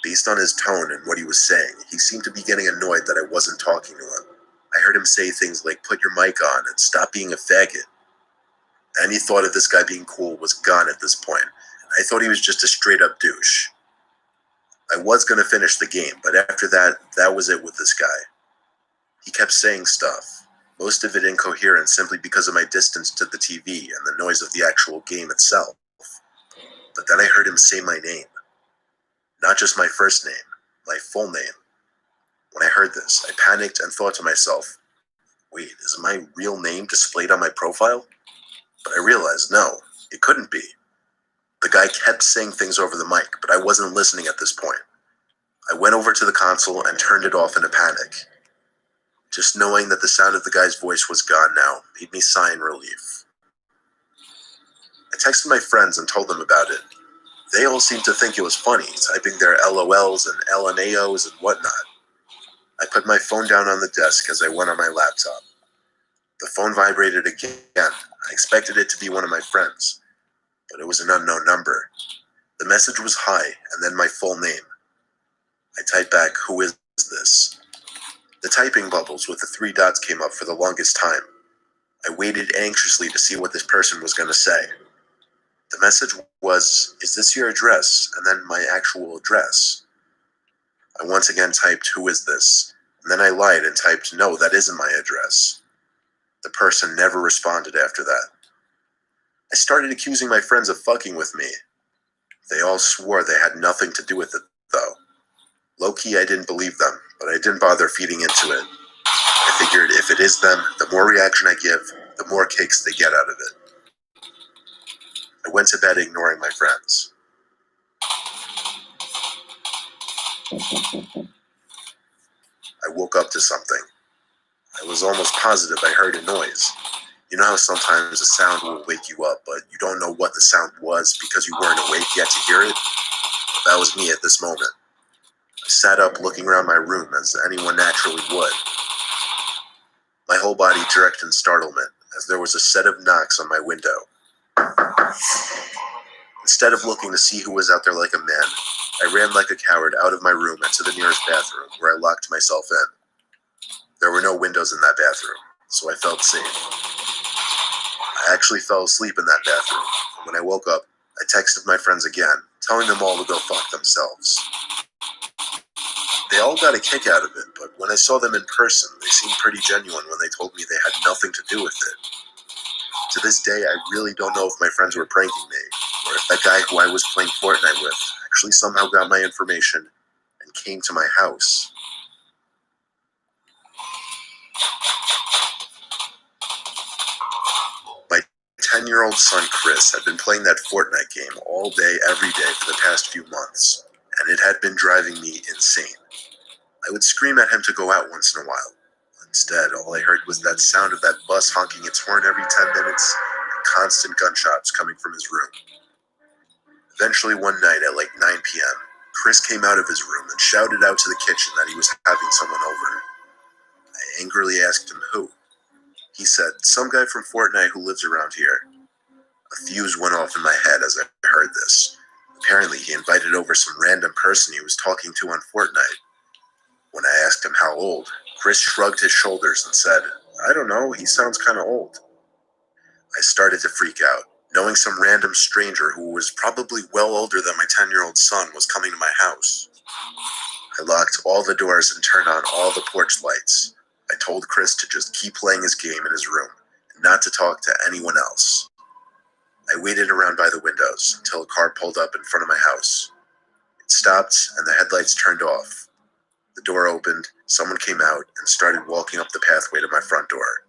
Based on his tone and what he was saying, he seemed to be getting annoyed that I wasn't talking to him. I heard him say things like, "Put your mic on and stop being a faggot." Any thought of this guy being cool was gone at this point. I thought he was just a straight-up douche. I was going to finish the game, but after that was it with this guy. He kept saying stuff, most of it incoherent simply because of my distance to the TV and the noise of the actual game itself. But then I heard him say my name. Not just my first name, my full name. When I heard this, I panicked and thought to myself, wait, is my real name displayed on my profile? But I realized, no, it couldn't be. The guy kept saying things over the mic, but I wasn't listening at this point. I went over to the console and turned it off in a panic. Just knowing that the sound of the guy's voice was gone now made me sigh in relief. I texted my friends and told them about it. They all seemed to think it was funny, typing their LOLs and LMAOs and whatnot. I put my phone down on the desk as I went on my laptop. The phone vibrated again. I expected it to be one of my friends, but it was an unknown number. The message was hi, and then my full name. I typed back, "Who is this?" The typing bubbles with the 3 dots came up for the longest time. I waited anxiously to see what this person was going to say. The message was, "Is this your address?" and then my actual address. I once again typed, "Who is this?" and then I lied and typed, "No, that isn't my address." The person never responded after that. I started accusing my friends of fucking with me. They all swore they had nothing to do with it, though. Low-key, I didn't believe them, but I didn't bother feeding into it. I figured if it is them, the more reaction I give, the more kicks they get out of it. I went to bed ignoring my friends. I woke up to something. I was almost positive I heard a noise. You know how sometimes a sound will wake you up, but you don't know what the sound was because you weren't awake yet to hear it? That was me at this moment. I sat up looking around my room as anyone naturally would. My whole body jerked in startlement as there was a set of knocks on my window. Instead of looking to see who was out there like a man, I ran like a coward out of my room and to the nearest bathroom, where I locked myself in. There were no windows in that bathroom, so I felt safe. I actually fell asleep in that bathroom. When I woke up, I texted my friends again, telling them all to go fuck themselves. They all got a kick out of it, but when I saw them in person, they seemed pretty genuine when they told me they had nothing to do with it. To this day, I really don't know if my friends were pranking me, or if that guy who I was playing Fortnite with actually somehow got my information and came to my house. My 10-year-old son Chris had been playing that Fortnite game all day, every day for the past few months, and it had been driving me insane. I would scream at him to go out once in a while. Instead, all I heard was that sound of that bus honking its horn every 10 minutes and constant gunshots coming from his room. Eventually one night at like 9 p.m., Chris came out of his room and shouted out to the kitchen that he was having someone over. I angrily asked him who. He said, "Some guy from Fortnite who lives around here." A fuse went off in my head as I heard this. Apparently, he invited over some random person he was talking to on Fortnite. When I asked him how old, Chris shrugged his shoulders and said, "I don't know, he sounds kind of old." I started to freak out, knowing some random stranger who was probably well older than my 10-year-old son was coming to my house. I locked all the doors and turned on all the porch lights. I told Chris to just keep playing his game in his room and not to talk to anyone else. I waited around by the windows until a car pulled up in front of my house. It stopped and the headlights turned off. The door opened, someone came out and started walking up the pathway to my front door.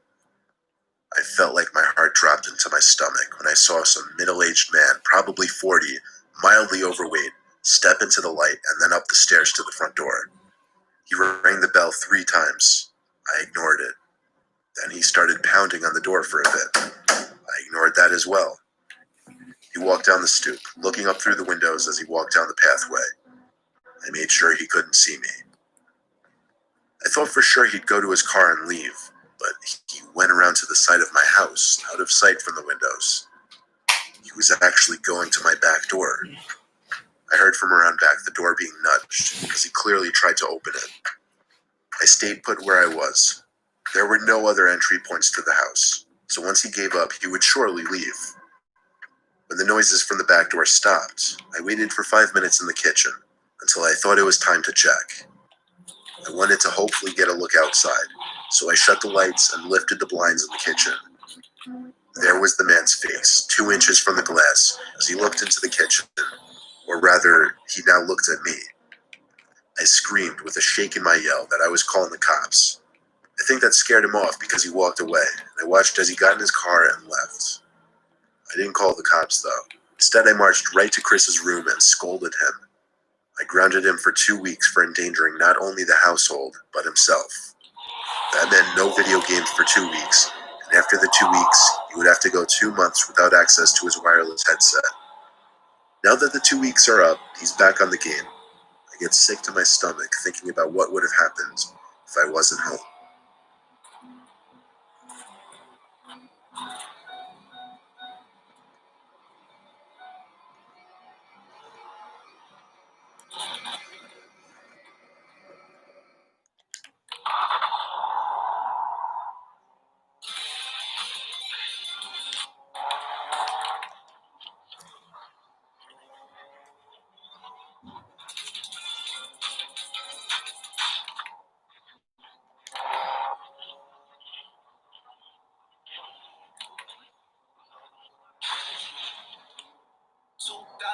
I felt like my heart dropped into my stomach when I saw some middle-aged man, probably 40, mildly overweight, step into the light and then up the stairs to the front door. He rang the bell 3 times. I ignored it. Then he started pounding on the door for a bit. I ignored that as well. He walked down the stoop, looking up through the windows as he walked down the pathway. I made sure he couldn't see me. I thought for sure he'd go to his car and leave, but he went around to the side of my house, out of sight from the windows. He was actually going to my back door. I heard from around back the door being nudged, because he clearly tried to open it. I stayed put where I was. There were no other entry points to the house, so once he gave up, he would surely leave. When the noises from the back door stopped, I waited for 5 minutes in the kitchen, until I thought it was time to check. I wanted to hopefully get a look outside, so I shut the lights and lifted the blinds in the kitchen. There was the man's face, 2 inches from the glass, as he looked into the kitchen, or rather, he now looked at me. I screamed with a shake in my yell that I was calling the cops. I think that scared him off because he walked away, and I watched as he got in his car and left. I didn't call the cops, though. Instead, I marched right to Chris's room and scolded him. I grounded him for 2 weeks for endangering not only the household, but himself. That meant no video games for 2 weeks, and after the 2 weeks, he would have to go 2 months without access to his wireless headset. Now that the 2 weeks are up, he's back on the game. I get sick to my stomach thinking about what would have happened if I wasn't home.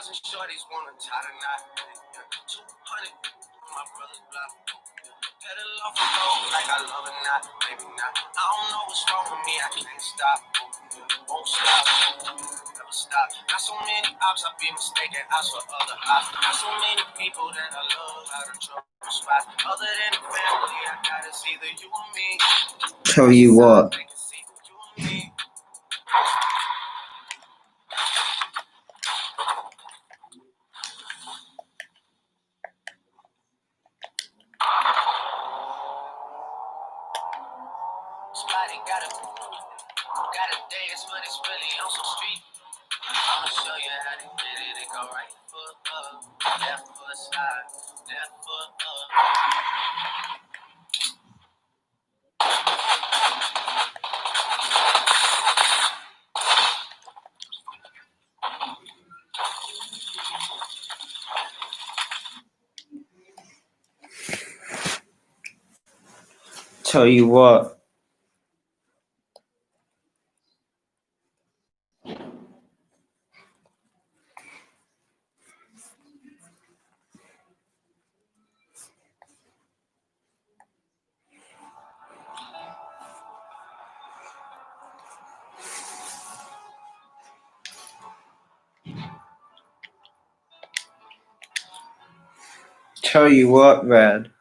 Shorties wanna tie the knot. 200 my brother's block. Pedal off the road like I love it, not, maybe not. I don't know what's wrong with me, I can't stop. Won't stop, never stop. Got so many ops, I be mistaken ops for other ops. Got so many people that I love out of trouble spots. Other than the family, I gotta see either you or me. Tell you what. Spotty gotta dance, but it's really on some street. I'ma show you how they did it. They go right foot up, left foot slide, left foot up. Tell you what. Tell you what, Red.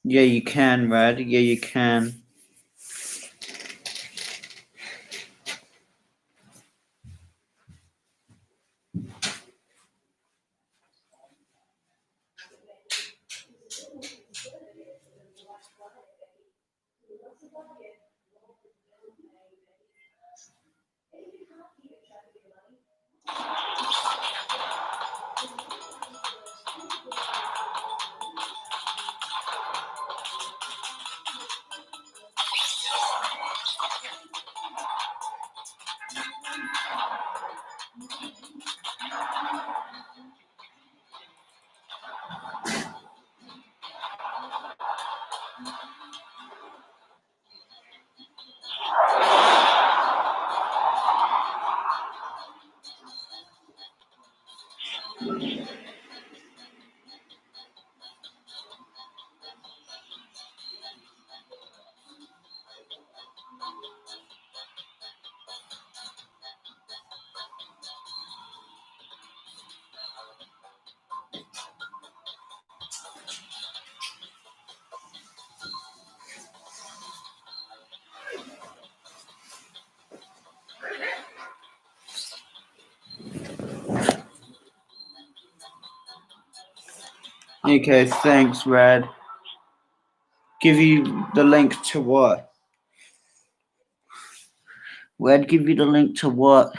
Yeah, you can, Red. Yeah, you can. Okay, thanks, Rad. Give you the link to what? Rad, give you the link to what?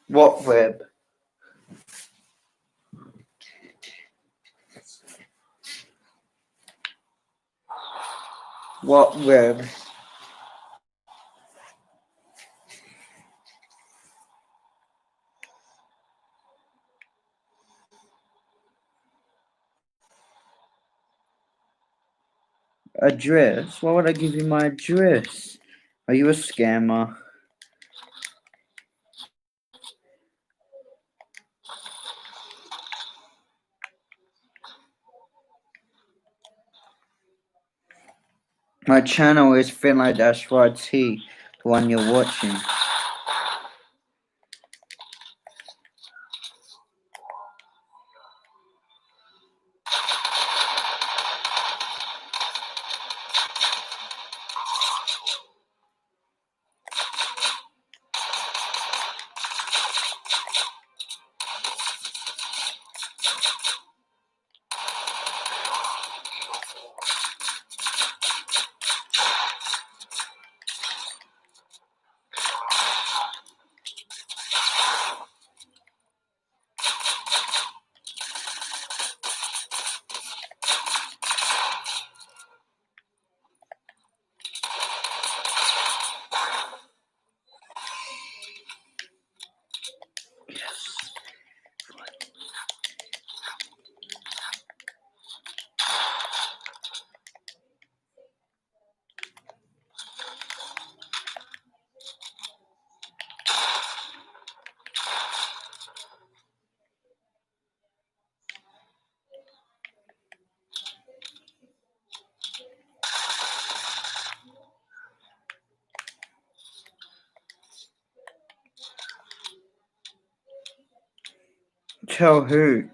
What web? What web? Address? Why would I give you my address? Are you a scammer? My channel is Finlay-YT, the one you're watching. Tell who?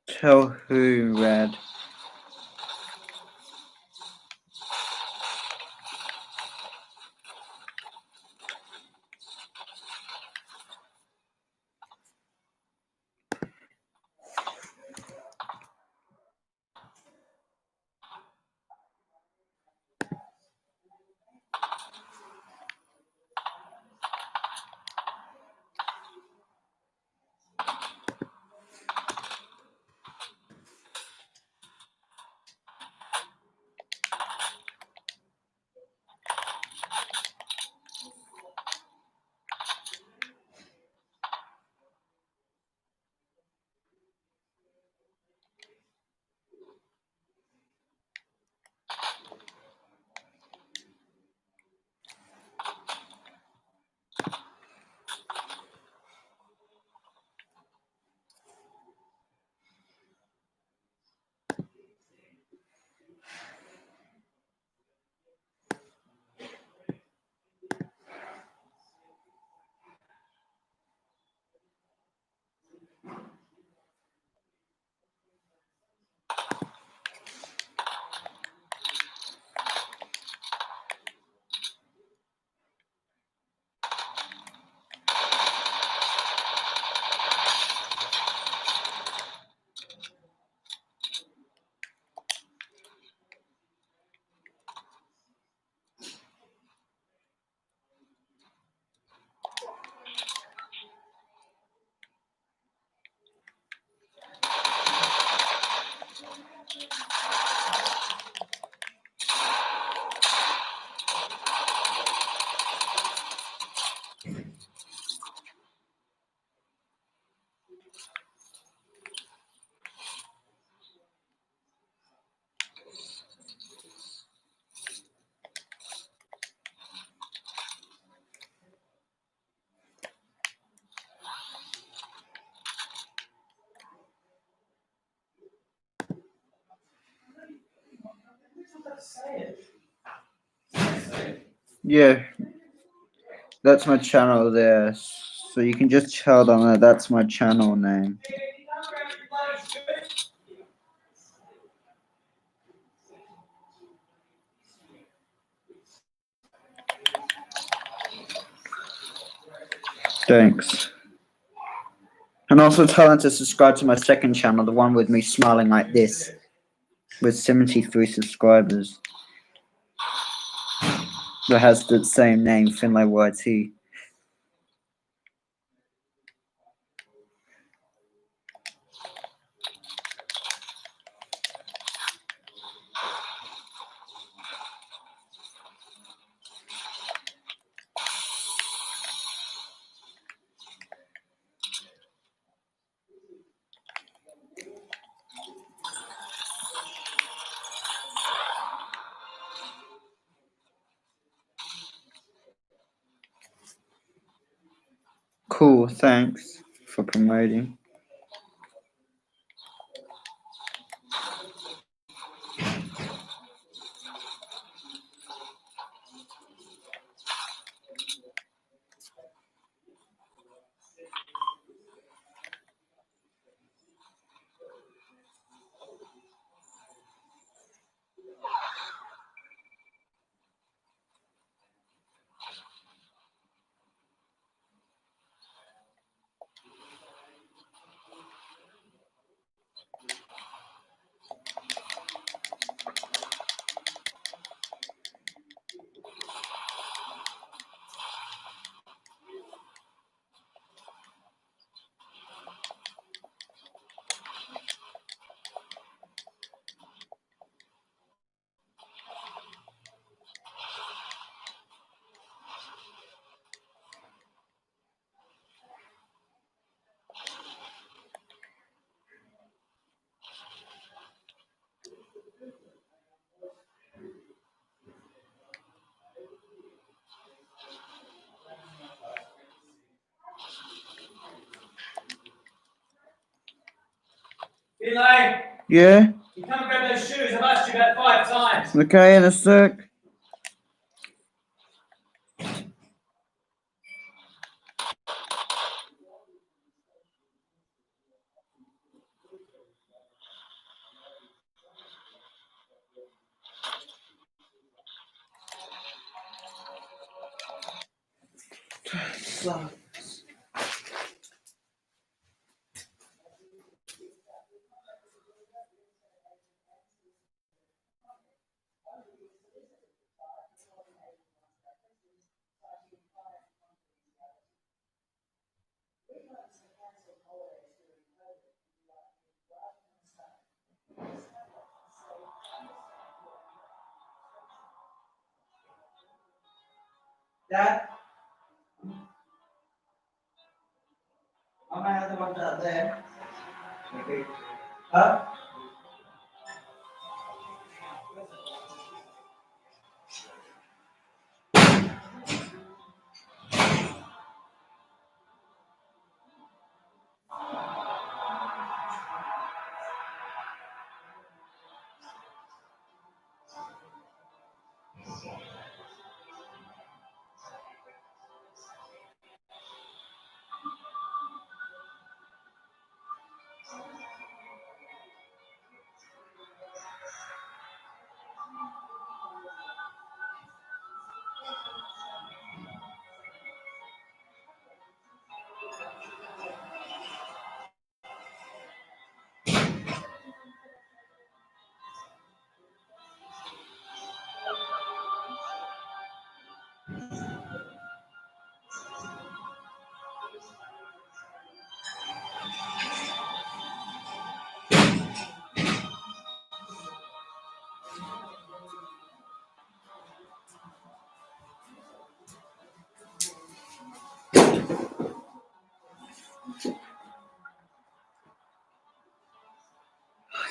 Tell who, Rad? Yeah, that's my channel there. So you can just tell them that that's my channel name. Thanks. And also tell them to subscribe to my second channel, the one with me smiling like this, with 73 subscribers. That has the same name, Finlay-YT. Cool, thanks for promoting. Finlay, Yeah? you come and grab those shoes. I've asked you about 5 times. Okay, in a sec. Dad? Mama has the one there. Okay. Huh?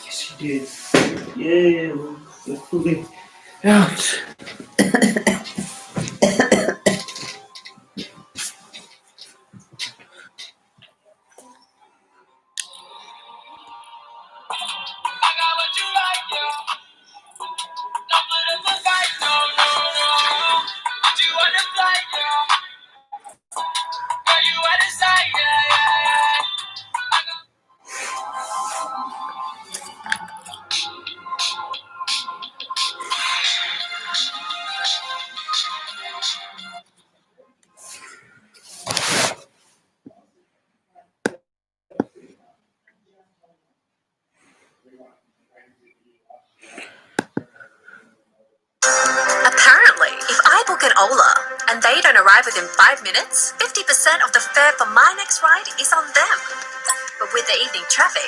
Yes, you did. Yeah, we're fully out. I got what you like, yo. Don't put they don't arrive within 5 minutes, 50% of the fare for my next ride is on them. But with the evening traffic,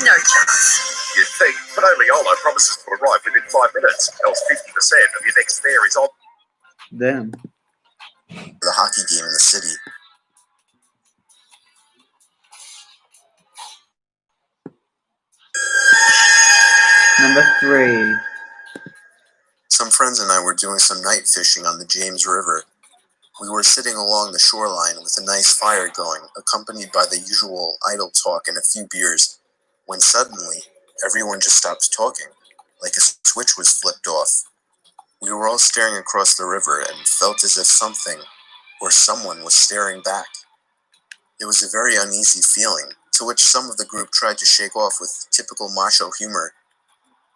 no chance. You'd think, but only Ola promises to arrive within 5 minutes, else 50% of your next fare is on Them. the hockey game in the city. Number 3. Some friends and I were doing some night fishing on the James River. We were sitting along the shoreline with a nice fire going, accompanied by the usual idle talk and a few beers, when suddenly everyone just stopped talking, like a switch was flipped off. We were all staring across the river and felt as if something or someone was staring back. It was a very uneasy feeling, to which some of the group tried to shake off with typical macho humor,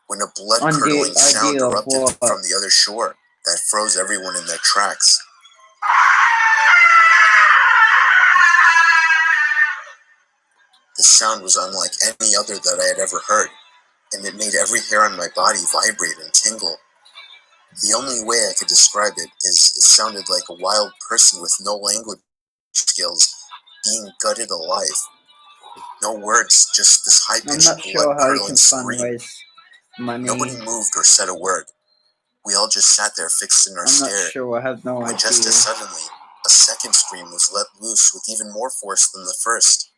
when a blood-curdling sound erupted from the other shore that froze everyone in their tracks. The sound was unlike any other that I had ever heard, and it made every hair on my body vibrate and tingle. The only way I could describe it is it sounded like a wild person with no language skills being gutted alive. No words, just this I'm high-pitched, not sure how you blood-curdling can scream. fundraise money. Nobody moved or said a word. We all just sat there fixed in our I'm stare. not sure, I have no When idea. just as suddenly, a second scream was let loose with even more force than the first.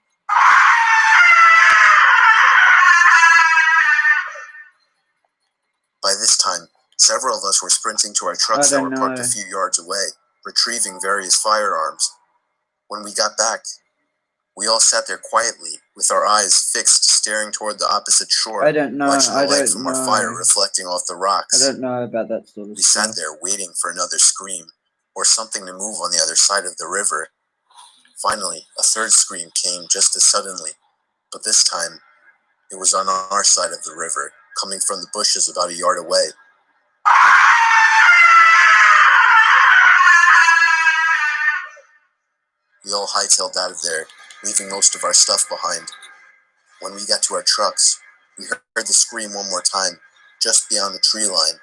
By this time, several of us were sprinting to our trucks that were parked a few yards away, retrieving various firearms. When we got back, we all sat there quietly, with our eyes fixed, staring toward the opposite shore, watching the light from our fire reflecting off the rocks. I don't know about that sort of We stuff. sat there waiting for another scream, or something to move on the other side of the river. Finally, a third scream came just as suddenly, but this time, it was on our side of the river, coming from the bushes about a yard away. We all hightailed out of there, leaving most of our stuff behind. When we got to our trucks, we heard the scream one more time, just beyond the tree line.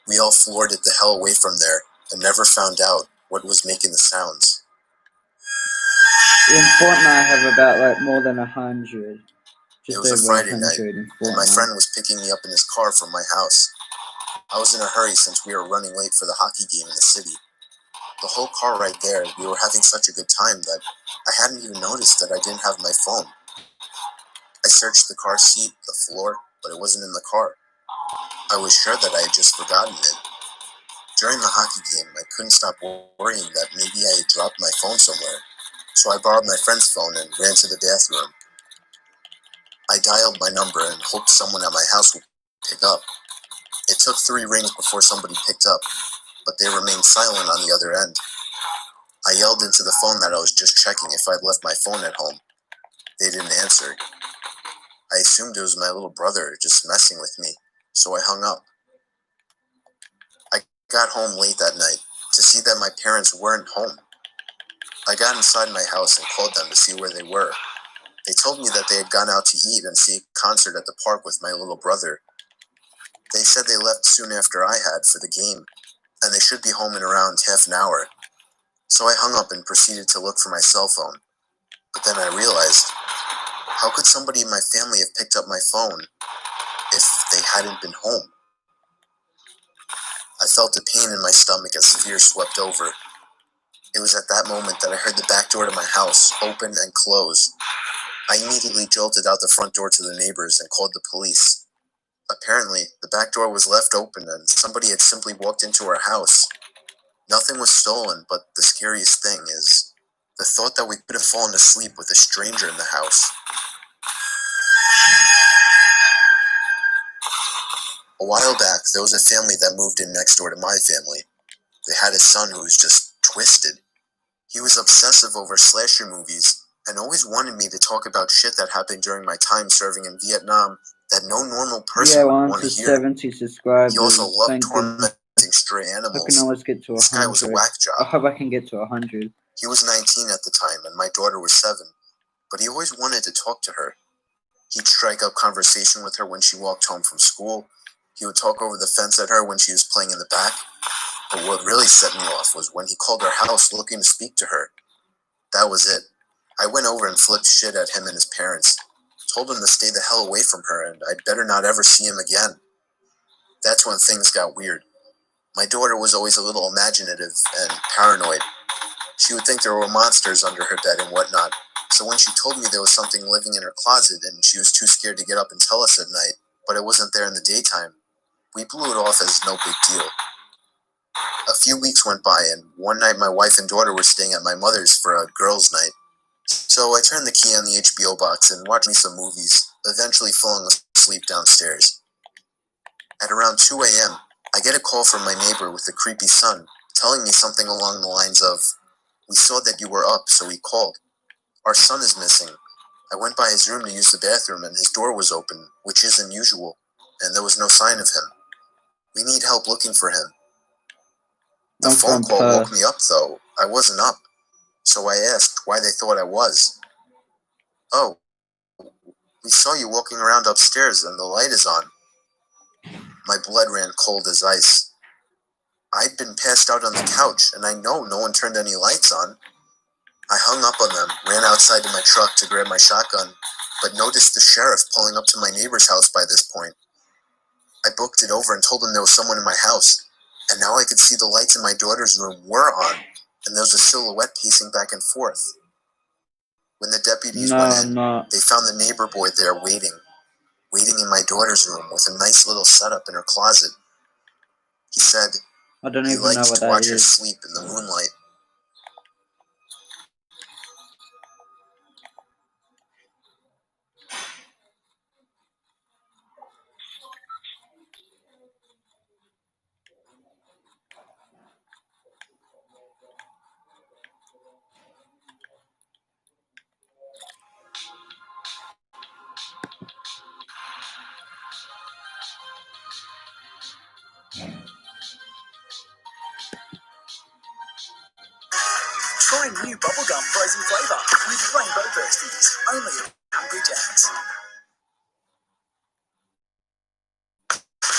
We all floored it the hell away from there, and never found out what was making the sounds. In Fortnite, I have about more than 100. It was a Friday night, and my friend was picking me up in his car from my house. I was in a hurry since we were running late for the hockey game in the city. The whole car right there, we were having such a good time that I hadn't even noticed that I didn't have my phone. I searched the car seat, the floor, but it wasn't in the car. I was sure that I had just forgotten it. During the hockey game, I couldn't stop worrying that maybe I had dropped my phone somewhere, so I borrowed my friend's phone and ran to the bathroom. I dialed my number and hoped someone at my house would pick up. It took 3 rings before somebody picked up, but they remained silent on the other end. I yelled into the phone that I was just checking if I'd left my phone at home. They didn't answer. I assumed it was my little brother just messing with me, so I hung up. I got home late that night to see that my parents weren't home. I got inside my house and called them to see where they were. They told me that they had gone out to eat and see a concert at the park with my little brother. They said they left soon after I had for the game, and they should be home in around half an hour. So I hung up and proceeded to look for my cell phone. But then I realized, how could somebody in my family have picked up my phone if they hadn't been home? I felt a pain in my stomach as fear swept over. It was at that moment that I heard the back door to my house open and close. I immediately jolted out the front door to the neighbors and called the police. Apparently, the back door was left open and somebody had simply walked into our house. Nothing was stolen, but the scariest thing is the thought that we could have fallen asleep with a stranger in the house. A while back, there was a family that moved in next door to my family. They had a son who was just twisted. He was obsessive over slasher movies and always wanted me to talk about shit that happened during my time serving in Vietnam that no normal person would want to hear. 70 subscribers. He also loved tormenting stray animals. I can always get to 100. This guy was a whack job. I hope I can get to 100. He was 19 at the time and my daughter was 7, but he always wanted to talk to her. He'd strike up conversation with her when she walked home from school. He would talk over the fence at her when she was playing in the back. But what really set me off was when he called our house looking to speak to her. That was it. I went over and flipped shit at him and his parents. Told him to stay the hell away from her and I'd better not ever see him again. That's when things got weird. My daughter was always a little imaginative and paranoid. She would think there were monsters under her bed and whatnot. So when she told me there was something living in her closet and she was too scared to get up and tell us at night, but it wasn't there in the daytime, we blew it off as no big deal. A few weeks went by and one night my wife and daughter were staying at my mother's for a girls' night. So I turned the key on the HBO box and watched me some movies, eventually falling asleep downstairs. At around 2 a.m., I get a call from my neighbor with a creepy son, telling me something along the lines of, "We saw that you were up, so we called. Our son is missing. I went by his room to use the bathroom and his door was open, which is unusual, and there was no sign of him. We need help looking for him." The I'm phone from call woke Perth. me up, though. I wasn't up. So I asked why they thought I was. "Oh, we saw you walking around upstairs and the light is on." My blood ran cold as ice. I'd been passed out on the couch, and I know no one turned any lights on. I hung up on them, ran outside to my truck to grab my shotgun, but noticed the sheriff pulling up to my neighbor's house by this point. I booked it over and told him there was someone in my house, and now I could see the lights in my daughter's room were on, and there was a silhouette pacing back and forth. When the deputies No, went I'm in, not. they found the neighbor boy there waiting in my daughter's room with a nice little setup in her closet. He said I don't he even know liked what to that watch her is. sleep in the moonlight. Try new bubblegum frozen flavour with rainbow bursties, only at Hungry Jack's.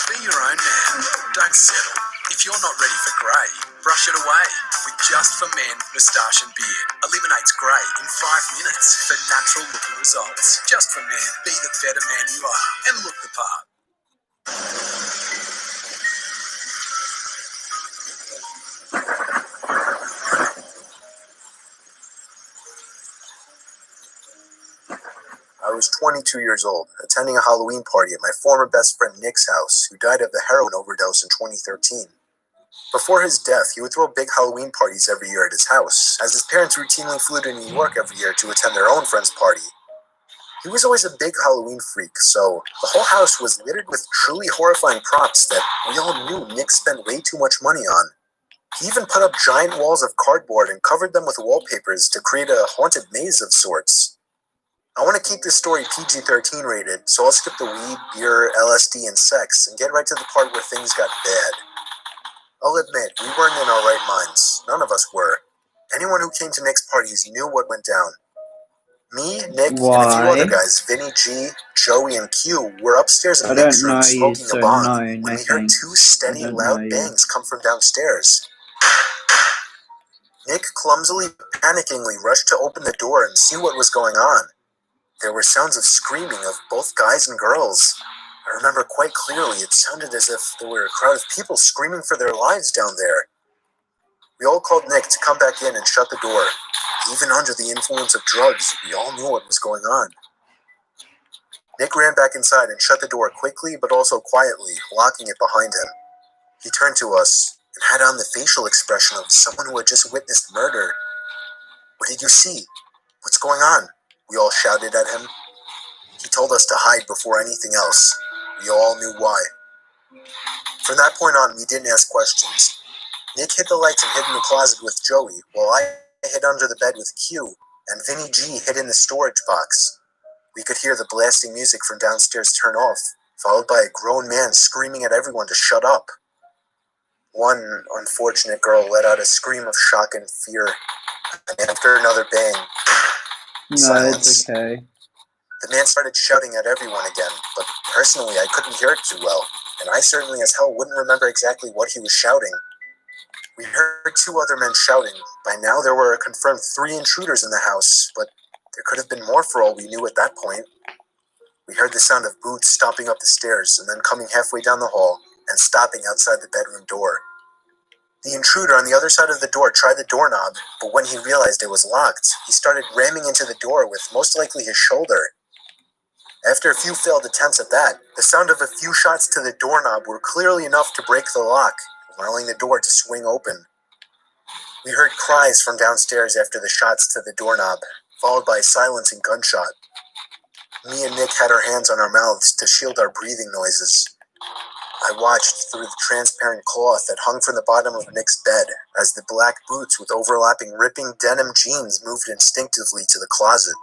Be your own man. Don't settle. If you're not ready for grey, brush it away with Just for Men Moustache and Beard. Eliminates grey in 5 minutes for natural looking results. Just for Men. Be the better man you are and look the part. I was 22 years old, attending a Halloween party at my former best friend Nick's house, who died of a heroin overdose in 2013. Before his death, he would throw big Halloween parties every year at his house, as his parents routinely flew to New York every year to attend their own friend's party. He was always a big Halloween freak, so the whole house was littered with truly horrifying props that we all knew Nick spent way too much money on. He even put up giant walls of cardboard and covered them with wallpapers to create a haunted maze of sorts. I want to keep this story PG-13 rated, so I'll skip the weed, beer, LSD, and sex and get right to the part where things got bad. I'll admit, we weren't in our right minds. None of us were. Anyone who came to Nick's parties knew what went down. Me, Nick, and a few other Why? guys, Vinny G, Joey, and Q, were upstairs in I Nick's don't room know you, smoking a so bong no, when no we heard 2 thanks. I steady, don't know loud you. bangs come from downstairs. Nick clumsily, panickingly rushed to open the door and see what was going on. There were sounds of screaming of both guys and girls. I remember quite clearly it sounded as if there were a crowd of people screaming for their lives down there. We all called Nick to come back in and shut the door. Even under the influence of drugs, we all knew what was going on. Nick ran back inside and shut the door quickly but also quietly, locking it behind him. He turned to us and had on the facial expression of someone who had just witnessed murder. "What did you see? What's going on?" we all shouted at him. He told us to hide before anything else. We all knew why. From that point on, we didn't ask questions. Nick hid the lights and hid in the closet with Joey, while I hid under the bed with Q, and Vinny G hid in the storage box. We could hear the blasting music from downstairs turn off, followed by a grown man screaming at everyone to shut up. One unfortunate girl let out a scream of shock and fear, and after another bang, No, silence. it's okay. The man started shouting at everyone again, but personally I couldn't hear it too well, and I certainly as hell wouldn't remember exactly what he was shouting. We heard 2 other men shouting. By now there were a confirmed 3 intruders in the house, but there could have been more for all we knew at that point. We heard the sound of boots stomping up the stairs and then coming halfway down the hall and stopping outside the bedroom door. The intruder on the other side of the door tried the doorknob, but when he realized it was locked, he started ramming into the door with most likely his shoulder. After a few failed attempts at that, the sound of a few shots to the doorknob were clearly enough to break the lock, allowing the door to swing open. We heard cries from downstairs after the shots to the doorknob, followed by a silencing gunshot. Me and Nick had our hands on our mouths to shield our breathing noises. I watched through the transparent cloth that hung from the bottom of Nick's bed as the black boots with overlapping ripping denim jeans moved instinctively to the closet.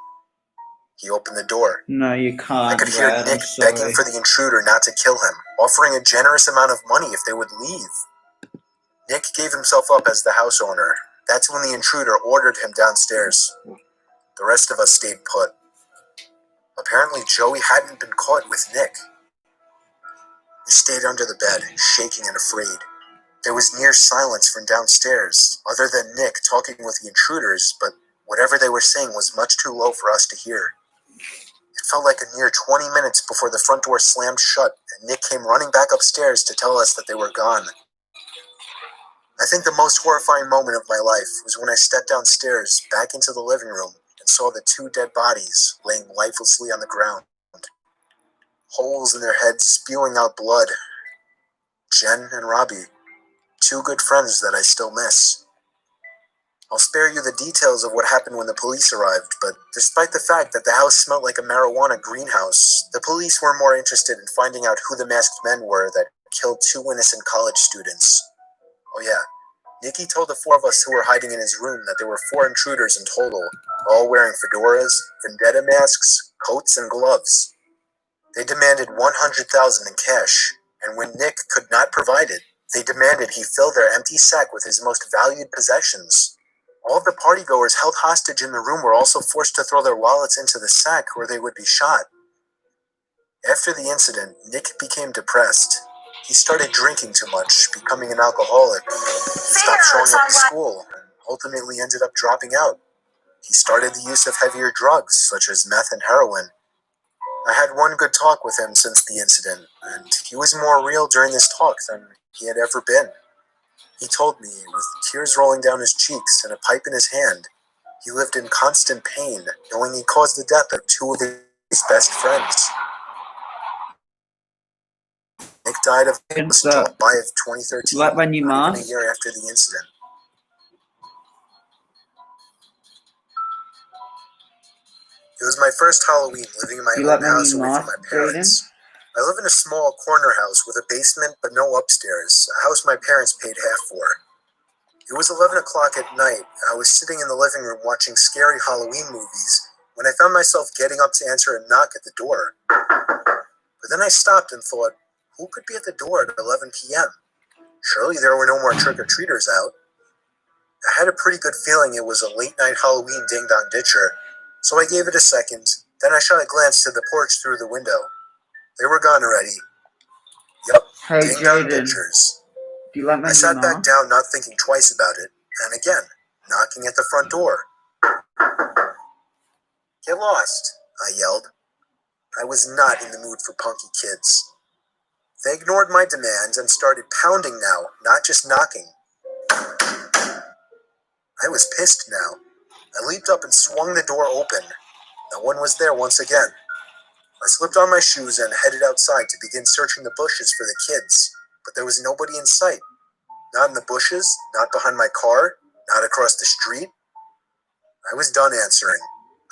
He opened the door. No, you I can't, could hear Brad. I'm Nick begging sorry. for the intruder not to kill him, offering a generous amount of money if they would leave. Nick gave himself up as the house owner. That's when the intruder ordered him downstairs. The rest of us stayed put. Apparently Joey hadn't been caught with Nick. We stayed under the bed, shaking and afraid. There was near silence from downstairs, other than Nick talking with the intruders, but whatever they were saying was much too low for us to hear. It felt like a near 20 minutes before the front door slammed shut and Nick came running back upstairs to tell us that they were gone. I think the most horrifying moment of my life was when I stepped downstairs back into the living room and saw the 2 dead bodies laying lifelessly on the ground. Holes in their heads spewing out blood. Jen and Robbie, 2 good friends that I still miss. I'll spare you the details of what happened when the police arrived, but despite the fact that the house smelled like a marijuana greenhouse, the police were more interested in finding out who the masked men were that killed 2 innocent college students. Oh yeah, Nicky told the 4 of us who were hiding in his room that there were 4 intruders in total, all wearing fedoras, vendetta masks, coats, and gloves. They demanded $100,000 in cash, and when Nick could not provide it, they demanded he fill their empty sack with his most valued possessions. All of the partygoers held hostage in the room were also forced to throw their wallets into the sack or they would be shot. After the incident, Nick became depressed. He started drinking too much, becoming an alcoholic. He stopped showing up to school, and ultimately ended up dropping out. He started the use of heavier drugs, such as meth and heroin. I had one good talk with him since the incident, and he was more real during this talk than he had ever been. He told me, with tears rolling down his cheeks and a pipe in his hand, he lived in constant pain, knowing he caused the death of 2 of his best friends. Nick died of July of 2013, Like when you not even mask? a year after the incident. It was my first Halloween living in my You own like when house you away from mask, my parents. Jaden? I live in a small corner house with a basement but no upstairs, a house my parents paid half for. It was 11 o'clock at night, and I was sitting in the living room watching scary Halloween movies when I found myself getting up to answer a knock at the door. But then I stopped and thought, who could be at the door at 11 p.m.? Surely there were no more trick-or-treaters out. I had a pretty good feeling it was a late-night Halloween ding-dong-ditcher, so I gave it a second. Then I shot a glance to the porch through the window. They were gone already. Yup, Hey, ding-dong Jaden. ditchers. Do you like I when you sat back mask? down, not thinking twice about it, and again, knocking at the front door. Get lost, I yelled. I was not in the mood for punky kids. They ignored my demands and started pounding now, not just knocking. I was pissed now. I leaped up and swung the door open. No one was there once again. I slipped on my shoes and headed outside to begin searching the bushes for the kids, but there was nobody in sight. Not in the bushes, not behind my car, not across the street. I was done answering.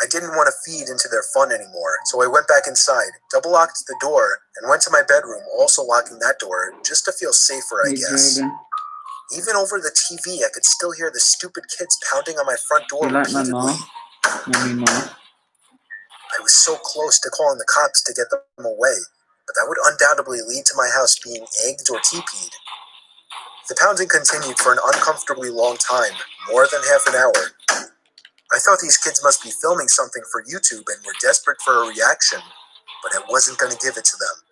I didn't want to feed into their fun anymore, so I went back inside, double-locked the door, and went to my bedroom, also locking that door, just to feel safer, I Hey, guess. Jaden. Even over the TV, I could still hear the stupid kids pounding on my front door You like my repeatedly. mask? When you mask? I was so close to calling the cops to get them away, but that would undoubtedly lead to my house being egged or TP'd. The pounding continued for an uncomfortably long time, more than half an hour. I thought these kids must be filming something for YouTube and were desperate for a reaction, but I wasn't going to give it to them.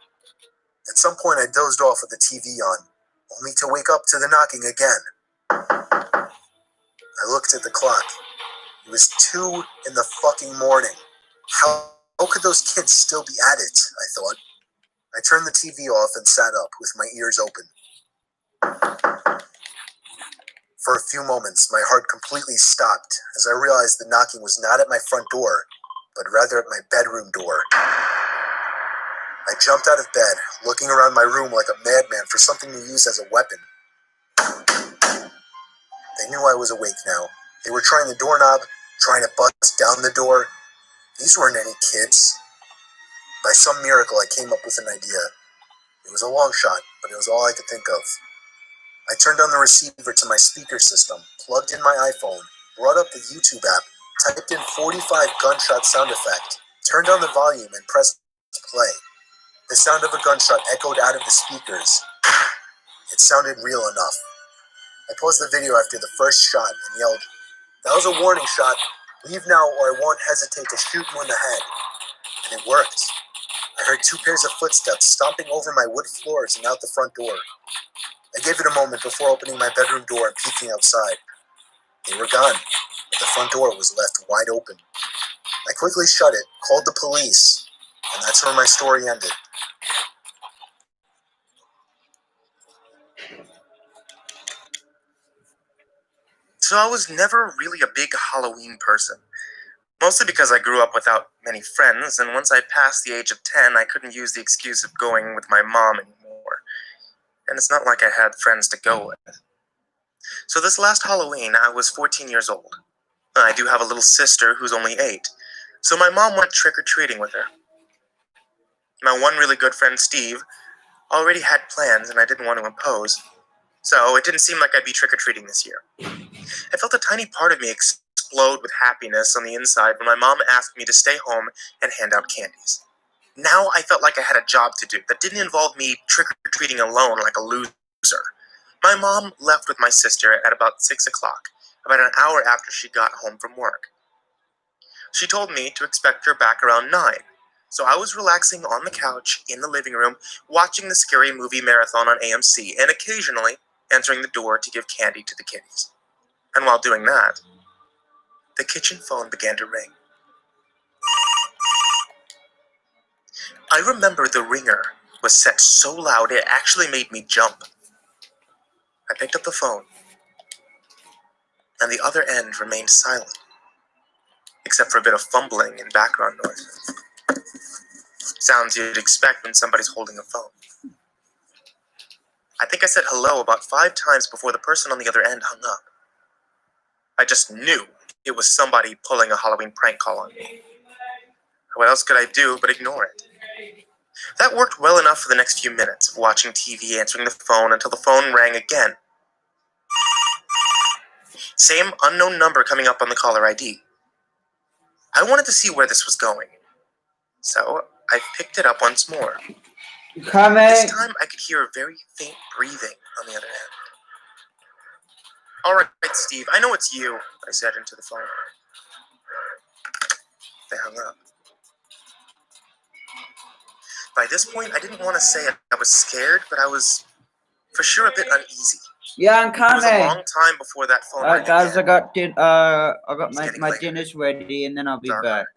At some point, I dozed off with the TV on, only to wake up to the knocking again. I looked at the clock. It was 2 in the fucking morning. How could those kids still be at it, I thought. I turned the TV off and sat up with my ears open. For a few moments, my heart completely stopped as I realized the knocking was not at my front door, but rather at my bedroom door. I jumped out of bed, looking around my room like a madman for something to use as a weapon. They knew I was awake now. They were trying the doorknob, trying to bust down the door. These weren't any kids. By some miracle, I came up with an idea. It was a long shot, but it was all I could think of. I turned on the receiver to my speaker system, plugged in my iPhone, brought up the YouTube app, typed in 45 gunshot sound effect, turned on the volume, and pressed play. The sound of a gunshot echoed out of the speakers. It sounded real enough. I paused the video after the first shot and yelled, "That was a warning shot. Leave now or I won't hesitate to shoot you in the head." And it worked. I heard 2 pairs of footsteps stomping over my wood floors and out the front door. I gave it a moment before opening my bedroom door and peeking outside. They were gone, but the front door was left wide open. I quickly shut it, called the police, and that's where my story ended. So I was never really a big Halloween person. Mostly because I grew up without many friends, and once I passed the age of 10, I couldn't use the excuse of going with my mom anymore. And it's not like I had friends to go with. So this last Halloween, I was 14 years old. I do have a little sister who's only 8, so my mom went trick-or-treating with her. My one really good friend, Steve, already had plans and I didn't want to impose, so it didn't seem like I'd be trick-or-treating this year. I felt a tiny part of me explode with happiness on the inside when my mom asked me to stay home and hand out candies. Now I felt like I had a job to do that didn't involve me trick-or-treating alone like a loser. My mom left with my sister at about 6 o'clock, about an hour after she got home from work. She told me to expect her back around 9, so I was relaxing on the couch in the living room, watching the scary movie marathon on AMC, and occasionally answering the door to give candy to the kiddies. And while doing that, the kitchen phone began to ring. I remember the ringer was set so loud it actually made me jump. I picked up the phone, and the other end remained silent, except for a bit of fumbling and background noise. Sounds you'd expect when somebody's holding a phone. I think I said hello about 5 times before the person on the other end hung up. I just knew it was somebody pulling a Halloween prank call on me. What else could I do but ignore it? That worked well enough for the next few minutes of watching TV, answering the phone until the phone rang again. Same unknown number coming up on the caller ID. I wanted to see where this was going, so I picked it up once more. This time I could hear a very faint breathing on the other end. "All right, Steve, I know it's you," I said into the phone. They hung up. By this point, I didn't want to say I was scared, but I was for sure a bit uneasy. Yeah, I'm It was a coming. long time before that phone rang Guys, again. I got It's getting my later. dinner's ready, and then I'll be Darker. back.